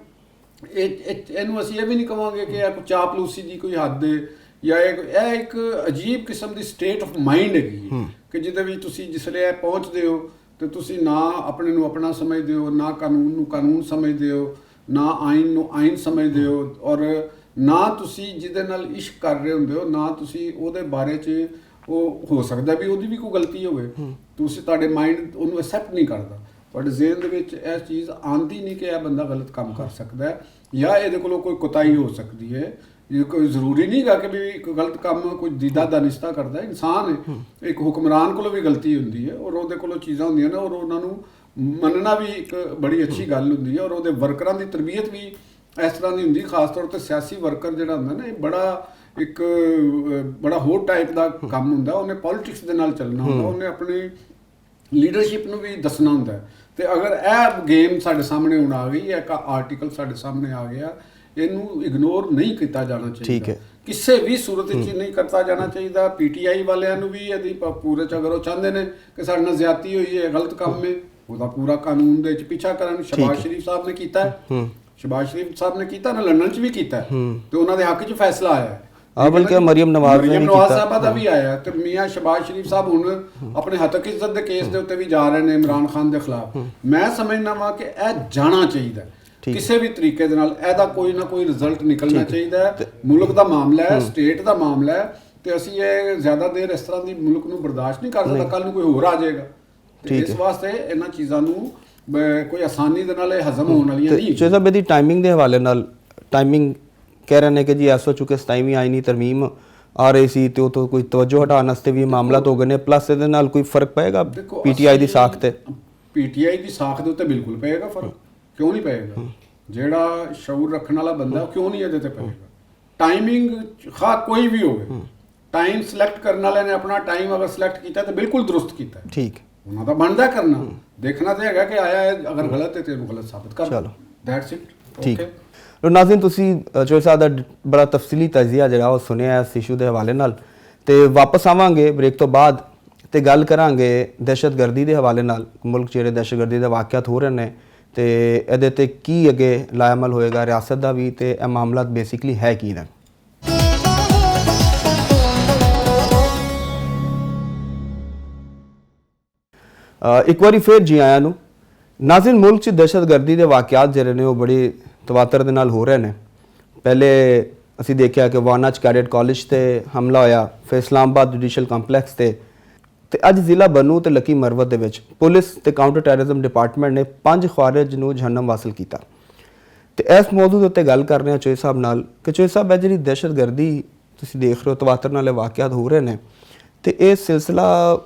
ਇਹਨੂੰ ਅਸੀਂ ਇਹ ਵੀ ਨਹੀਂ ਕਹਾਂਗੇ ਕਿ ਇਹ ਕੋਈ ਚਾਪਲੂਸੀ ਦੀ ਕੋਈ ਹੱਦ ਹੈ ਜਾਂ ਇਹ ਇੱਕ ਅਜੀਬ ਕਿਸਮ ਦੀ ਸਟੇਟ ਆਫ ਮਾਈਂਡ ਹੈਗੀ ਕਿ ਜਿਹਦੇ ਵਿੱਚ ਤੁਸੀਂ ਜਿਸਲੇ ਪਹੁੰਚਦੇ ਹੋ ਤੇ ਤੁਸੀਂ ਨਾ ਆਪਣੇ ਨੂੰ ਆਪਣਾ ਸਮਝਦੇ ਹੋ, ਨਾ ਕਾਨੂੰਨ ਨੂੰ ਕਾਨੂੰਨ ਸਮਝਦੇ ਹੋ, ਨਾ ਆਈਨ ਨੂੰ ਆਈਨ ਸਮਝਦੇ ਹੋ, ਔਰ ਨਾ ਤੁਸੀਂ ਜਿਹਦੇ ਨਾਲ ਇਸ਼ਕ ਕਰ ਰਹੇ ਹੁੰਦੇ ਹੋ ਨਾ ਤੁਸੀਂ ਉਹਦੇ ਬਾਰੇ 'ਚ ਉਹ ਹੋ ਸਕਦਾ ਵੀ ਉਹਦੀ ਵੀ ਕੋਈ ਗਲਤੀ ਹੋਵੇ, ਤੁਸੀਂ ਤੁਹਾਡੇ ਮਾਈਂਡ ਉਹਨੂੰ ਐਕਸੈਪਟ ਨਹੀਂ ਕਰਦਾ, ਤੁਹਾਡੇ ਜ਼ਿਹਨ ਦੇ ਵਿੱਚ ਇਹ ਚੀਜ਼ ਆਉਂਦੀ ਨਹੀਂ ਕਿ ਇਹ ਬੰਦਾ ਗਲਤ ਕੰਮ ਕਰ ਸਕਦਾ ਹੈ ਜਾਂ ਇਹਦੇ ਕੋਲੋਂ ਕੋਈ ਕੁਤਾਹੀ ਹੋ ਸਕਦੀ ਹੈ। ਇਹ ਕੋਈ ਜ਼ਰੂਰੀ ਨਹੀਂ ਗਾ ਕਿ ਵੀ ਇੱਕ ਗਲਤ ਕੰਮ ਕੋਈ ਦੀਦਾ ਦਾਨਿਸ਼ਤਾ ਕਰਦਾ, ਇਨਸਾਨ ਹੈ, ਇੱਕ ਹੁਕਮਰਾਨ ਕੋਲੋਂ ਵੀ ਗਲਤੀ ਹੁੰਦੀ ਹੈ ਔਰ ਉਹਦੇ ਕੋਲੋਂ ਚੀਜ਼ਾਂ ਹੁੰਦੀਆਂ ਨੇ ਔਰ ਉਹਨਾਂ ਨੂੰ ਮੰਨਣਾ ਵੀ ਇੱਕ ਬੜੀ ਅੱਛੀ ਗੱਲ ਹੁੰਦੀ ਹੈ। ਔਰ ਉਹਦੇ ਵਰਕਰਾਂ ਦੀ ਤਰਬੀਅਤ ਵੀ ਇਸ ਤਰ੍ਹਾਂ ਦੀ ਹੁੰਦੀ, ਖਾਸ ਤੌਰ ਤੇ ਸਿਆਸੀ ਵਰਕਰ ਜਿਹੜਾ ਹੁੰਦਾ ਨਾ, ਇਹ ਬੜਾ ਹੋਰ ਟਾਈਪ ਦਾ ਕੰਮ ਹੁੰਦਾ। ਉਹਨੇ ਪੋਲਿਟਿਕਸ ਦੇ ਨਾਲ ਚੱਲਣਾ ਹੁੰਦਾ, ਉਹਨੇ ਆਪਣੀ ਲੀਡਰਸ਼ਿਪ ਨੂੰ ਵੀ ਦੱਸਣਾ ਹੁੰਦਾ। ਤੇ ਅਗਰ ਇਹ ਗੇਮ ਸਾਡੇ ਸਾਹਮਣੇ ਹੁਣ ਆ ਗਈ, ਇੱਕ ਆਰਟੀਕਲ ਸਾਡੇ ਸਾਹਮਣੇ ਆ ਗਿਆ, ਇਹਨੂੰ ਇਗਨੋਰ ਨਹੀਂ ਕੀਤਾ ਜਾਣਾ ਚਾਹੀਦਾ, ਕਿਸੇ ਵੀ ਸੂਰਤ ਵਿੱਚ ਨਹੀਂ ਕਰਤਾ ਜਾਣਾ ਚਾਹੀਦਾ। ਪੀਟੀਆਈ ਵਾਲਿਆਂ ਨੂੰ ਵੀ ਇਹਦੀ ਪੂਰੇ ਚ ਅਗਰ ਉਹ ਚਾਹੁੰਦੇ ਨੇ ਕਿ ਸਾਡੇ ਨਾਲ ਜ਼ਿਆਦਤੀ ਹੋਈ ਹੈ, ਗਲਤ ਕੰਮ ਹੈ, ਉਹਦਾ ਪੂਰਾ ਕਾਨੂੰਨ ਦੇ ਵਿੱਚ ਪਿੱਛਾ ਕਰਨ। ਸ਼ਹਬਾਜ਼ ਸ਼ਰੀਫ ਸਾਹਿਬ ਨੇ ਕੀਤਾ, ਸ਼ਹਬਾਜ਼ ਸ਼ਰੀਫ ਸਾਹਿਬ ਨੇ ਕੀਤਾ ਨਾ, ਲੰਡਨ 'ਚ ਵੀ ਕੀਤਾ ਤੇ ਉਹਨਾਂ ਦੇ ਹੱਕ 'ਚ ਫੈਸਲਾ ਆਇਆ ਹੈ। ਬਲਕਿ ਮਰੀਮ ਨਵਾਜ਼ ਸਾਹਿਬਾ ਦਾ ਵੀ ਆਇਆ ਤੇ ਮੀਆਂ ਸ਼ਹਬਾਜ਼ ਸ਼ਰੀਫ ਸਾਹਿਬ ਹੁਣ ਆਪਣੇ ਹਤਕ ਇੱਜ਼ਤ ਦੇ ਕੇਸ ਦੇ ਉੱਤੇ ਵੀ ਜਾ ਰਹੇ ਨੇ ਇਮਰਾਨ ਖਾਨ ਦੇ ਖਿਲਾਫ। ਮੈਂ ਸਮਝਦਾ ਵਾਂ ਕਿ ਇਹ ਜਾਣਾ ਚਾਹੀਦਾ ਕਿਸੇ ਵੀ ਤਰੀਕੇ ਦੇ ਨਾਲ, ਇਹਦਾ ਕੋਈ ਨਾ ਕੋਈ ਰਿਜ਼ਲਟ ਨਿਕਲਣਾ ਚਾਹੀਦਾ ਹੈ। ਮੁਲਕ ਦਾ ਮਾਮਲਾ ਹੈ, ਸਟੇਟ ਦਾ ਮਾਮਲਾ ਹੈ ਤੇ ਅਸੀਂ ਇਹ ਜ਼ਿਆਦਾ ਦੇਰ ਇਸ ਤਰ੍ਹਾਂ ਦੀ ਮੁਲਕ ਨੂੰ ਬਰਦਾਸ਼ਤ ਨਹੀਂ ਕਰ ਸਕਦਾ। ਕੱਲ ਨੂੰ ਕੋਈ ਹੋਰ ਆ ਜਾਏਗਾ ਤੇ ਇਸ ਵਾਸਤੇ ਇਹਨਾਂ ਚੀਜ਼ਾਂ ਨੂੰ ਕੋਈ ਆਸਾਨੀ ਦੇ ਨਾਲ ਇਹ ਹਜ਼ਮ ਹੋਣ ਵਾਲੀਆਂ ਨਹੀਂ। ਸ਼ੇਖ ਸਾਹਿਬ ਇਹਦੀ ਟਾਈਮਿੰਗ ਦੇ ਹਵਾਲੇ ਨਾਲ, ਟਾਈਮਿੰਗ ਕਹਿ ਰਹੇ ਨੇ ਕਿ ਜੀ ਇਸ ਹੋ ਚੁੱਕੇ 27ਵੀਂ ਆਈਨੀ ਤਰਮੀਮ ਆ ਰਹੀ ਸੀ ਤੇ ਉਹ ਤੋਂ ਕੋਈ ਤਵੱਜੋ ਹਟਾਉਣ ਵਾਸਤੇ ਵੀ ਮਾਮਲਾ ਹੋ ਗਏ ਨੇ, ਪਲੱਸ ਇਹਦੇ ਨਾਲ ਕੋਈ ਫਰਕ ਪਏਗਾ ਪੀਟੀਆਈ ਦੀ ਸਾਖ ਤੇ? ਪੀਟੀਆਈ ਦੀ ਸਾਖ ਦੇ ਉੱਤੇ ਬਿਲਕੁਲ ਪਏਗਾ ਫਰਕ, ਕਿਉਂ ਨਹੀਂ ਪਏਗਾ? ਜਿਹੜਾ ਸ਼ਊਰ ਰੱਖਣ ਵਾਲਾ ਬੰਦਾ ਕਿਉਂ ਨਹੀਂ ਇਹਦੇ ਤੇ ਪਏਗਾ? ਟਾਈਮਿੰਗ ਕੋਈ ਵੀ ਹੋਵੇ, ਟਾਈਮ ਸਿਲੈਕਟ ਕਰਨ ਵਾਲੇ ਨੇ ਆਪਣਾ ਟਾਈਮ ਅਗਰ ਸਿਲੈਕਟ ਕੀਤਾ ਤਾਂ ਬਿਲਕੁਲ ਦਰੁਸਤ ਕੀਤਾ, ਠੀਕ ਉਹਨਾਂ ਦਾ ਬਣਦਾ ਕਰਨਾ। ਦੇਖਣਾ ਤੇ ਹੈਗਾ ਕਿ ਆਇਆ ਹੈ, ਅਗਰ ਗਲਤ ਹੈ ਤੇ ਇਹਨੂੰ ਗਲਤ ਸਾਬਤ ਕਰ। ਚਲੋ ਦੈਟਸ ਇਟ। ਠੀਕ। ਨਾਜ਼ਰੀਨ, ਤੁਸੀਂ ਚੋਇਸ ਸਾਹਿਬ ਦਾ ਬੜਾ ਤਫਸੀਲੀ ਤਜਜ਼ੀਆ ਜਿਹੜਾ ਉਹ ਸੁਣਿਆ ਇਸ ਇਸ਼ੂ ਦੇ ਹਵਾਲੇ ਨਾਲ, ਤੇ ਵਾਪਸ ਆਵਾਂਗੇ ਬ੍ਰੇਕ ਤੋਂ ਬਾਅਦ ਤੇ ਗੱਲ ਕਰਾਂਗੇ ਦਹਿਸ਼ਤਗਰਦੀ ਦੇ ਹਵਾਲੇ ਨਾਲ। ਮੁਲਕ 'ਚ ਜਿਹੜੇ ਦਹਿਸ਼ਤਗਰਦੀ ਦੇ ਵਾਕਿਆਤ ਹੋ ਰਹੇ ਨੇ ਤੇ ਇਹਦੇ ਤੇ ਕੀ ਅੱਗੇ ਲਾਇਮਲ ਹੋਏਗਾ ਰਿਆਸਤ ਦਾ ਵੀ, ਤੇ ਇਹ ਮਾਮਲਾ ਬੇਸਿਕਲੀ ਹੈ ਕੀ ਨੇ। ਇੱਕ ਵਾਰੀ ਫਿਰ ਜੀ ਆਇਆਂ ਨੂੰ। ਨਾਜ਼ਰੀਨ, ਮੁਲਕ 'ਚ ਦਹਿਸ਼ਤਗਰਦੀ ਦੇ ਵਾਕਿਆਤ ਜਿਹੜੇ ਨੇ ਉਹ ਬੜੀ ਤਵਾਤਰ ਦੇ ਨਾਲ ਹੋ ਰਹੇ ਨੇ। ਪਹਿਲੇ ਅਸੀਂ ਦੇਖਿਆ ਕਿ ਵਾਨਾ 'ਚ ਕੈਡੇਟ ਕਾਲਜ ਤੇ ਹਮਲਾ ਹੋਇਆ, ਫਿਰ ਇਸਲਾਮਾਬਾਦ ਜੁਡੀਸ਼ੀਅਲ ਕੰਪਲੈਕਸ ਤੇ ਅੱਜ ਜ਼ਿਲ੍ਹਾ ਬੰਨੂ ਤੇ ਲੱਕੀ ਮਰਵਤ ਦੇ ਵਿੱਚ ਪੁਲਿਸ ਤੇ ਕਾਊਂਟਰ ਟੈਰਰਿਜ਼ਮ ਡਿਪਾਰਟਮੈਂਟ ਨੇ 5 ਖਵਾਰਿਜ ਨੂੰ ਜਹੰਨਮ ਵਾਸਲ ਕੀਤਾ। ਤੇ ਇਸ ਮੌਜੂ ਦੇ ਉੱਤੇ ਗੱਲ ਕਰ ਰਹੇ ਹਾਂ ਚੋਈ ਸਾਹਿਬ ਨਾਲ ਕਿ ਚੋਈ ਸਾਹਿਬ ਇਹ ਜਿਹੜੀ ਦਹਿਸ਼ਤਗਰਦੀ ਤੁਸੀਂ ਦੇਖ ਰਹੇ ਹੋ, ਤਵਾਤਰ ਨਾਲੇ ਵਾਕਿਆਤ ਹੋ ਰਹੇ ਨੇ, ਤੇ ਇਹ ਸਿਲਸਿਲਾ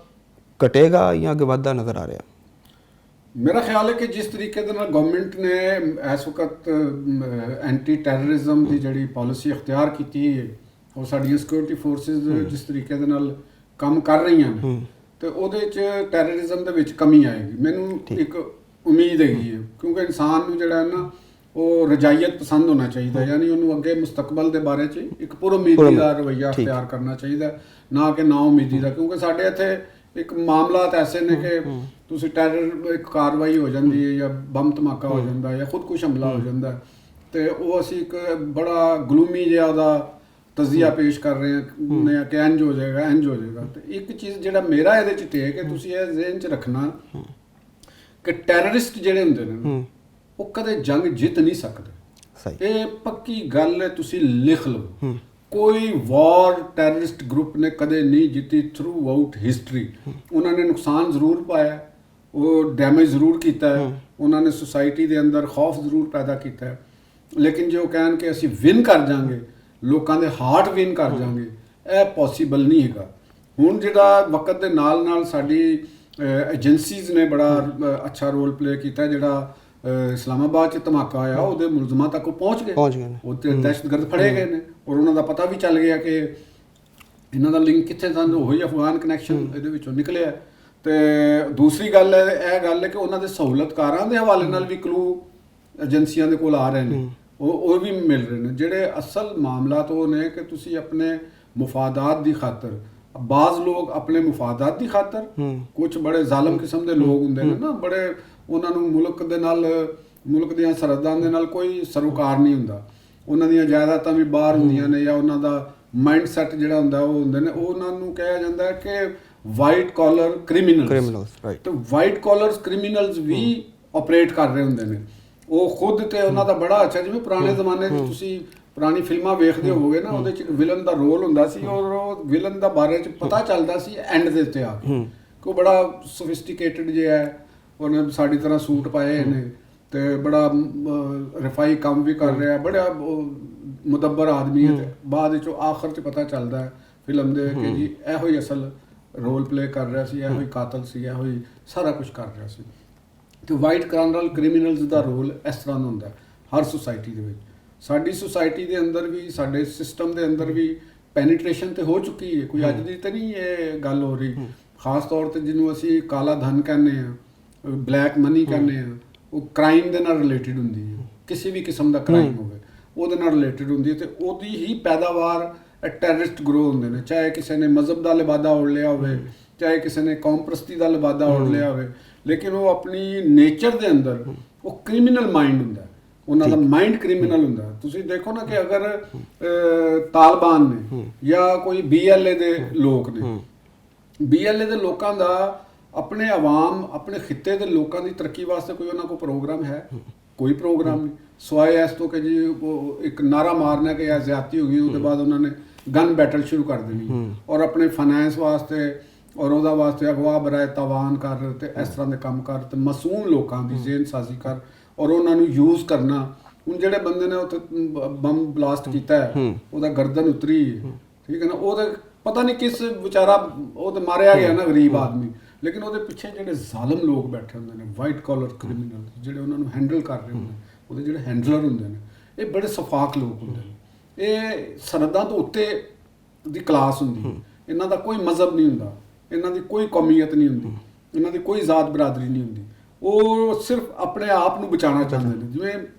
ਘਟੇਗਾ ਜਾਂ ਅੱਗੇ ਵੱਧਦਾ ਨਜ਼ਰ ਆ ਰਿਹਾ? ਮੇਰਾ ਖਿਆਲ ਹੈ ਕਿ ਜਿਸ ਤਰੀਕੇ ਦੇ ਨਾਲ ਗਵਰਨਮੈਂਟ ਨੇ ਇਸ ਵਕਤ ਐਂਟੀ ਟੈਰਰਿਜ਼ਮ ਦੀ ਜਿਹੜੀ ਪਾਲਿਸੀ ਅਖਤਿਆਰ ਕੀਤੀ ਹੈ, ਉਹ ਸਾਡੀਆਂ ਸਿਕਿਉਰਿਟੀ ਫੋਰਸਿਸ ਜਿਸ ਤਰੀਕੇ ਦੇ ਨਾਲ ਕੰਮ ਕਰ ਰਹੀਆਂ ਨੇ, ਤੇ ਉਹਦੇ 'ਚ ਟੈਰਰਿਜ਼ਮ ਦੇ ਵਿੱਚ ਕਮੀ ਆਏਗੀ। ਮੈਨੂੰ ਇੱਕ ਉਮੀਦ ਹੈਗੀ ਹੈ, ਕਿਉਂਕਿ ਇਨਸਾਨ ਨੂੰ ਜਿਹੜਾ ਹੈ ਨਾ ਉਹ ਰਜਾਈਅਤ ਪਸੰਦ ਹੋਣਾ ਚਾਹੀਦਾ, ਯਾਨੀ ਉਹਨੂੰ ਅੱਗੇ ਮੁਸਤਕਬਲ ਦੇ ਬਾਰੇ 'ਚ ਇੱਕ ਪੁਰਉਮੀਦੀ ਦਾ ਰਵੱਈਆ ਅਖਤਿਆਰ ਕਰਨਾ ਚਾਹੀਦਾ, ਨਾ ਕਿ ਨਾ ਉਮੀਦੀ ਦਾ। ਕਿਉਂਕਿ ਸਾਡੇ ਇੱਥੇ ਇੱਕ ਮਾਮਲਾਤ ਐਸੇ ਨੇ ਕਿ ਤੁਸੀਂ ਟੈਰਰ ਇੱਕ ਕਾਰਵਾਈ ਹੋ ਜਾਂਦੀ ਹੈ ਜਾਂ ਬੰਬ ਧਮਾਕਾ ਹੋ ਜਾਂਦਾ ਜਾਂ ਖੁਦਕੁਸ਼ ਹਮਲਾ ਹੋ ਜਾਂਦਾ, ਤੇ ਉਹ ਅਸੀਂ ਇੱਕ ਬੜਾ ਗਲੂਮੀ ਜਿਹਾ ਉਹਦਾ ਤਜ਼ੀਆ ਪੇਸ਼ ਕਰ ਰਹੇ ਹਾਂ ਕਿ ਇੰਝ ਹੋ ਜਾਏਗਾ, ਇੰਝ ਹੋ ਜਾਏਗਾ। ਤੇ ਇੱਕ ਚੀਜ਼ ਜਿਹੜਾ ਮੇਰਾ ਇਹਦੇ 'ਚ ਟੇਕ ਹੈ, ਤੁਸੀਂ ਇਹ ਜ਼ਿਹਨ 'ਚ ਰੱਖਣਾ ਕਿ ਟੈਰਰਿਸਟ ਜਿਹੜੇ ਹੁੰਦੇ ਨੇ ਉਹ ਕਦੇ ਜੰਗ ਜਿੱਤ ਨਹੀਂ ਸਕਦੇ। ਇਹ ਪੱਕੀ ਗੱਲ ਹੈ, ਤੁਸੀਂ ਲਿਖ ਲਓ। ਕੋਈ ਵਾਰ ਟੈਰਰਿਸਟ ਗਰੁੱਪ ਨੇ ਕਦੇ ਨਹੀਂ ਜਿੱਤੀ ਥਰੂ ਆਊਟ ਹਿਸਟਰੀ। ਉਹਨਾਂ ਨੇ ਨੁਕਸਾਨ ਜ਼ਰੂਰ ਪਾਇਆ, ਉਹ ਡੈਮੇਜ ਜ਼ਰੂਰ ਕੀਤਾ ਹੈ, ਉਹਨਾਂ ਨੇ ਸੁਸਾਇਟੀ ਦੇ ਅੰਦਰ ਖੌਫ ਜ਼ਰੂਰ ਪੈਦਾ ਕੀਤਾ ਹੈ, ਲੇਕਿਨ ਜੇ ਉਹ ਕਹਿਣ ਕਿ ਅਸੀਂ ਵਿਨ ਕਰ ਜਾਵਾਂਗੇ, ਲੋਕਾਂ ਦੇ ਹਾਰਟ ਵਿਨ ਕਰ ਜਾਵਾਂਗੇ, ਇਹ ਪੋਸੀਬਲ ਨਹੀਂ ਹੈਗਾ। ਹੁਣ ਜਿਹੜਾ ਵਕਤ ਦੇ ਨਾਲ ਨਾਲ ਸਾਡੀ ਏਜੰਸੀਜ਼ ਨੇ ਬੜਾ ਅੱਛਾ ਰੋਲ ਪਲੇ ਕੀਤਾ। ਜਿਹੜਾ ਇਸਲਾਮਾਬਾਦ 'ਚ ਧਮਾਕਾ ਆਇਆ, ਉਹਦੇ ਮੁਲਜ਼ਮਾਂ ਤੱਕ ਉਹ ਪਹੁੰਚ ਗਏ, ਉਹ ਤੇ ਦਹਿਸ਼ਤਗਰਦ ਫੜੇ ਗਏ ਨੇ, ਔਰ ਉਹਨਾਂ ਦਾ ਪਤਾ ਵੀ ਚੱਲ ਗਿਆ ਕਿ ਇਹਨਾਂ ਦਾ ਲਿੰਕ ਕਿੱਥੇ ਸਨ, ਉਹੀ ਅਫਗਾਨ ਕਨੈਕਸ਼ਨ ਇਹਦੇ ਵਿੱਚੋਂ ਨਿਕਲਿਆ। ਤੇ ਦੂਸਰੀ ਗੱਲ ਹੈ, ਇਹ ਗੱਲ ਹੈ ਕਿ ਉਹਨਾਂ ਦੇ ਸਹੂਲਤਕਾਰਾਂ ਦੇ ਹਵਾਲੇ ਨਾਲ ਵੀ ਕਲੂ ਏਜੰਸੀਆਂ ਦੇ ਕੋਲ ਆ ਰਹੇ ਨੇ, ਉਹ ਵੀ ਮਿਲ ਰਹੇ ਨੇ। ਜਿਹੜੇ ਅਸਲ ਮਾਮਲਾਤ ਉਹ ਨੇ ਕਿ ਤੁਸੀਂ ਆਪਣੇ ਮੁਫਾਦਾਤ ਦੀ ਖਾਤਰ, ਬਾਜ਼ ਲੋਕ ਆਪਣੇ ਮੁਫਾਦਾਤ ਦੀ ਖਾਤਰ, ਕੁਝ ਬੜੇ ਜ਼ਾਲਮ ਕਿਸਮ ਦੇ ਲੋਕ ਹੁੰਦੇ ਨੇ ਨਾ, ਬੜੇ ਉਹਨਾਂ ਨੂੰ ਮੁਲਕ ਦੇ ਨਾਲ, ਮੁਲਕ ਦੀਆਂ ਸਰਹੱਦਾਂ ਦੇ ਨਾਲ ਕੋਈ ਸਰੋਕਾਰ ਨਹੀਂ ਹੁੰਦਾ, ਉਹਨਾਂ ਦੀਆਂ ਜਾਇਦਾਦਾਂ ਵੀ ਬਾਹਰ ਹੁੰਦੀਆਂ ਨੇ, ਜਾਂ ਉਹਨਾਂ ਦਾ ਮਾਈਂਡ ਸੈਟ ਜਿਹੜਾ ਹੁੰਦਾ ਉਹ ਹੁੰਦੇ ਨੇ, ਉਹਨਾਂ ਨੂੰ ਕਿਹਾ ਜਾਂਦਾ ਹੈ ਕਿ ਵਾਈਟ ਕਾਲਰ ਕ੍ਰਿਮੀਨਲਸ। ਤੇ ਵਾਈਟ ਕਾਲਰਸ ਕ੍ਰਿਮੀਨਲਸ ਵੀ ਆਪਰੇਟ ਕਰ ਰਹੇ ਹੁੰਦੇ ਨੇ ਉਹ ਖੁਦ। ਤੇ ਉਹਨਾਂ ਦਾ ਬੜਾ ਅੱਛਾ, ਜਿਵੇਂ ਪੁਰਾਣੇ ਜ਼ਮਾਨੇ 'ਚ ਤੁਸੀਂ ਪੁਰਾਣੀ ਫਿਲਮਾਂ ਵੇਖਦੇ ਹੋਵੋਗੇ ਨਾ, ਉਹਦੇ 'ਚ ਇੱਕ ਵਿਲਨ ਦਾ ਰੋਲ ਹੁੰਦਾ ਸੀ, ਔਰ ਉਹ ਵਿਲਨ ਦਾ ਬਾਰੇ 'ਚ ਪਤਾ ਚੱਲਦਾ ਸੀ ਐਂਡ ਦੇ ਉੱਤੇ ਆ ਕੇ ਕਿ ਉਹ ਬੜਾ ਸੋਫਿਸਟੀਕੇਟਡ ਜਿਹਾ ਹੈ, ਉਹਨੇ ਸਾਡੀ ਤਰ੍ਹਾਂ ਸੂਟ ਪਾਏ ਨੇ ਤੇ ਬੜਾ ਰਿਫਾਈ ਕੰਮ ਵੀ ਕਰ ਰਿਹਾ, ਬੜਾ ਮੁਦੱਬਰ ਆਦਮੀ ਹੈ। ਤੇ ਬਾਅਦ ਵਿੱਚ ਉਹ ਆਖਰ 'ਚ ਪਤਾ ਚੱਲਦਾ ਹੈ ਫਿਲਮ ਦੇ ਕਿ ਜੀ ਇਹੋ ਹੀ ਅਸਲ ਰੋਲ ਪਲੇ ਕਰ ਰਿਹਾ ਸੀ, ਇਹੋ ਹੀ ਕਾਤਲ ਸੀ, ਇਹੋ ਹੀ ਸਾਰਾ ਕੁਝ ਕਰ ਰਿਹਾ ਸੀ। ਤੇ ਵਾਈਟ ਕ੍ਰਿਮੀਨਲਸ ਦਾ ਰੋਲ ਇਸ ਤਰ੍ਹਾਂ ਦਾ ਹੁੰਦਾ ਹਰ ਸੁਸਾਇਟੀ ਦੇ ਵਿੱਚ। ਸਾਡੀ ਸੁਸਾਇਟੀ ਦੇ ਅੰਦਰ ਵੀ, ਸਾਡੇ ਸਿਸਟਮ ਦੇ ਅੰਦਰ ਵੀ ਪੈਨੀਟ੍ਰੇਸ਼ਨ ਤੇ ਹੋ ਚੁੱਕੀ ਹੈ, ਕੋਈ ਅੱਜ ਦੀ ਤਾਂ ਨਹੀਂ ਇਹ ਗੱਲ ਹੋ ਰਹੀ। ਖਾਸ ਤੌਰ ਤੇ ਜਿਹਨੂੰ ਅਸੀਂ ਕਾਲਾ ਧਨ ਕਹਿੰਦੇ ਹਾਂ, ਬਲੈਕ ਮਨੀ ਕਹਿੰਦੇ ਹਾਂ, ਉਹ ਕ੍ਰਾਈਮ ਦੇ ਨਾਲ ਰਿਲੇਟਡ ਹੁੰਦੀ ਹੈ, ਕਿਸੇ ਵੀ ਕਿਸਮ ਦਾ ਕ੍ਰਾਈਮ ਹੋਵੇ ਉਹਦੇ ਨਾਲ ਰਿਲੇਟਡ ਹੁੰਦੀ ਹੈ। ਤੇ ਉਹਦੀ ਹੀ ਪੈਦਾਵਾਰ ਟੈਰਰਿਸਟ ਗਰੋਹ ਹੁੰਦੇ ਨੇ, ਚਾਹੇ ਕਿਸੇ ਨੇ ਮਜ਼ਹਬ ਦਾ ਲਿਬਾਦਾ ਓੜ ਲਿਆ ਹੋਵੇ, ਚਾਹੇ ਕਿਸੇ ਨੇ ਕੌਮ ਪ੍ਰਸਤੀ ਦਾ ਲਿਬਾਦਾ ਓੜ ਲਿਆ ਹੋਵੇ, ਲੇਕਿਨ ਉਹ ਆਪਣੀ ਨੇਚਰ ਦੇ ਅੰਦਰ ਉਹ ਕ੍ਰਿਮੀਨਲ ਮਾਈਂਡ ਹੁੰਦਾ, ਉਹਨਾਂ ਦਾ ਮਾਈਂਡ ਕ੍ਰਿਮੀਨਲ ਹੁੰਦਾ। ਤੁਸੀਂ ਦੇਖੋ ਨਾ ਕਿ ਅਗਰ ਤਾਲਿਬਾਨ ਨੇ ਜਾਂ ਕੋਈ BLA ਦੇ ਲੋਕ ਨੇ, BLA ਦੇ ਲੋਕਾਂ ਦਾ ਆਪਣੇ ਆਵਾਮ, ਆਪਣੇ ਖਿੱਤੇ ਦੇ ਲੋਕਾਂ ਦੀ ਤਰੱਕੀ ਵਾਸਤੇ ਕੋਈ ਉਹਨਾਂ ਕੋਲ ਪ੍ਰੋਗਰਾਮ ਹੈ? ਕੋਈ ਪ੍ਰੋਗਰਾਮ ਨਹੀਂ, ਸਿਵਾਏ ਇਸ ਤੋਂ ਕਿ ਜੀ ਇੱਕ ਨਾਰਾ ਮਾਰਨਾ ਕਿ ਇਹ ਜ਼ਿਆਦਤੀ ਹੋ ਗਈ, ਉਹਦੇ ਬਾਅਦ ਉਹਨਾਂ ਨੇ ਗਨ ਬੈਟਲ ਸ਼ੁਰੂ ਕਰ ਦੇਣੀ, ਔਰ ਆਪਣੇ ਫਾਈਨੈਂਸ ਵਾਸਤੇ ਔਰ ਉਹਦਾ ਵਾਸਤੇ ਅਗਵਾ ਬਰਾਏ ਤਾਵਾਨ ਕਰ ਤੇ ਇਸ ਤਰ੍ਹਾਂ ਦੇ ਕੰਮ ਕਰ ਤੇ ਮਾਸੂਮ ਲੋਕਾਂ ਦੀ ਜ਼ੇਨ ਸਾਜ਼ੀ ਕਰ ਔਰ ਉਹਨਾਂ ਨੂੰ ਯੂਜ਼ ਕਰਨਾ। ਹੁਣ ਜਿਹੜੇ ਬੰਦੇ ਨੇ ਉੱਥੇ ਬੰਬ ਬਲਾਸਟ ਕੀਤਾ ਹੈ, ਉਹਦਾ ਗਰਦਨ ਉਤਰੀ, ਠੀਕ ਹੈ ਨਾ, ਉਹਦੇ ਪਤਾ ਨਹੀਂ ਕਿਸ ਵਿਚਾਰਾ ਉਹ ਤਾਂ ਮਾਰਿਆ ਗਿਆ ਨਾ, ਗਰੀਬ ਆਦਮੀ, ਲੇਕਿਨ ਉਹਦੇ ਪਿੱਛੇ ਜਿਹੜੇ ਜ਼ਾਲਮ ਲੋਕ ਬੈਠੇ ਹੁੰਦੇ ਨੇ, ਵਾਈਟ ਕਾਲਰ ਕ੍ਰਿਮੀਨਲ, ਜਿਹੜੇ ਉਹਨਾਂ ਨੂੰ ਹੈਂਡਲ ਕਰ ਰਹੇ ਹੁੰਦੇ, ਉਹਦੇ ਜਿਹੜੇ ਹੈਂਡਲਰ ਹੁੰਦੇ ਨੇ, ਇਹ ਬੜੇ ਸਫਾਕ ਲੋਕ ਹੁੰਦੇ ਨੇ। ਇਹ ਸਰਹੱਦਾਂ ਤੋਂ ਉੱਤੇ ਦੀ ਕਲਾਸ ਹੁੰਦੀ, ਇਹਨਾਂ ਦਾ ਕੋਈ ਮਜ਼ਹਬ ਨਹੀਂ ਹੁੰਦਾ, ਇਹਨਾਂ ਦੀ ਕੋਈ ਕੌਮੀਅਤ ਨਹੀਂ ਹੁੰਦੀ, ਇਹਨਾਂ ਦੀ ਕੋਈ ਜ਼ਾਤ ਬਰਾਦਰੀ ਨਹੀਂ ਹੁੰਦੀ, ਉਹ ਸਿਰਫ ਆਪਣੇ ਆਪ ਨੂੰ ਬਚਾਉਣਾ ਚਾਹੁੰਦੇ ਨੇ। ਜਿਵੇਂ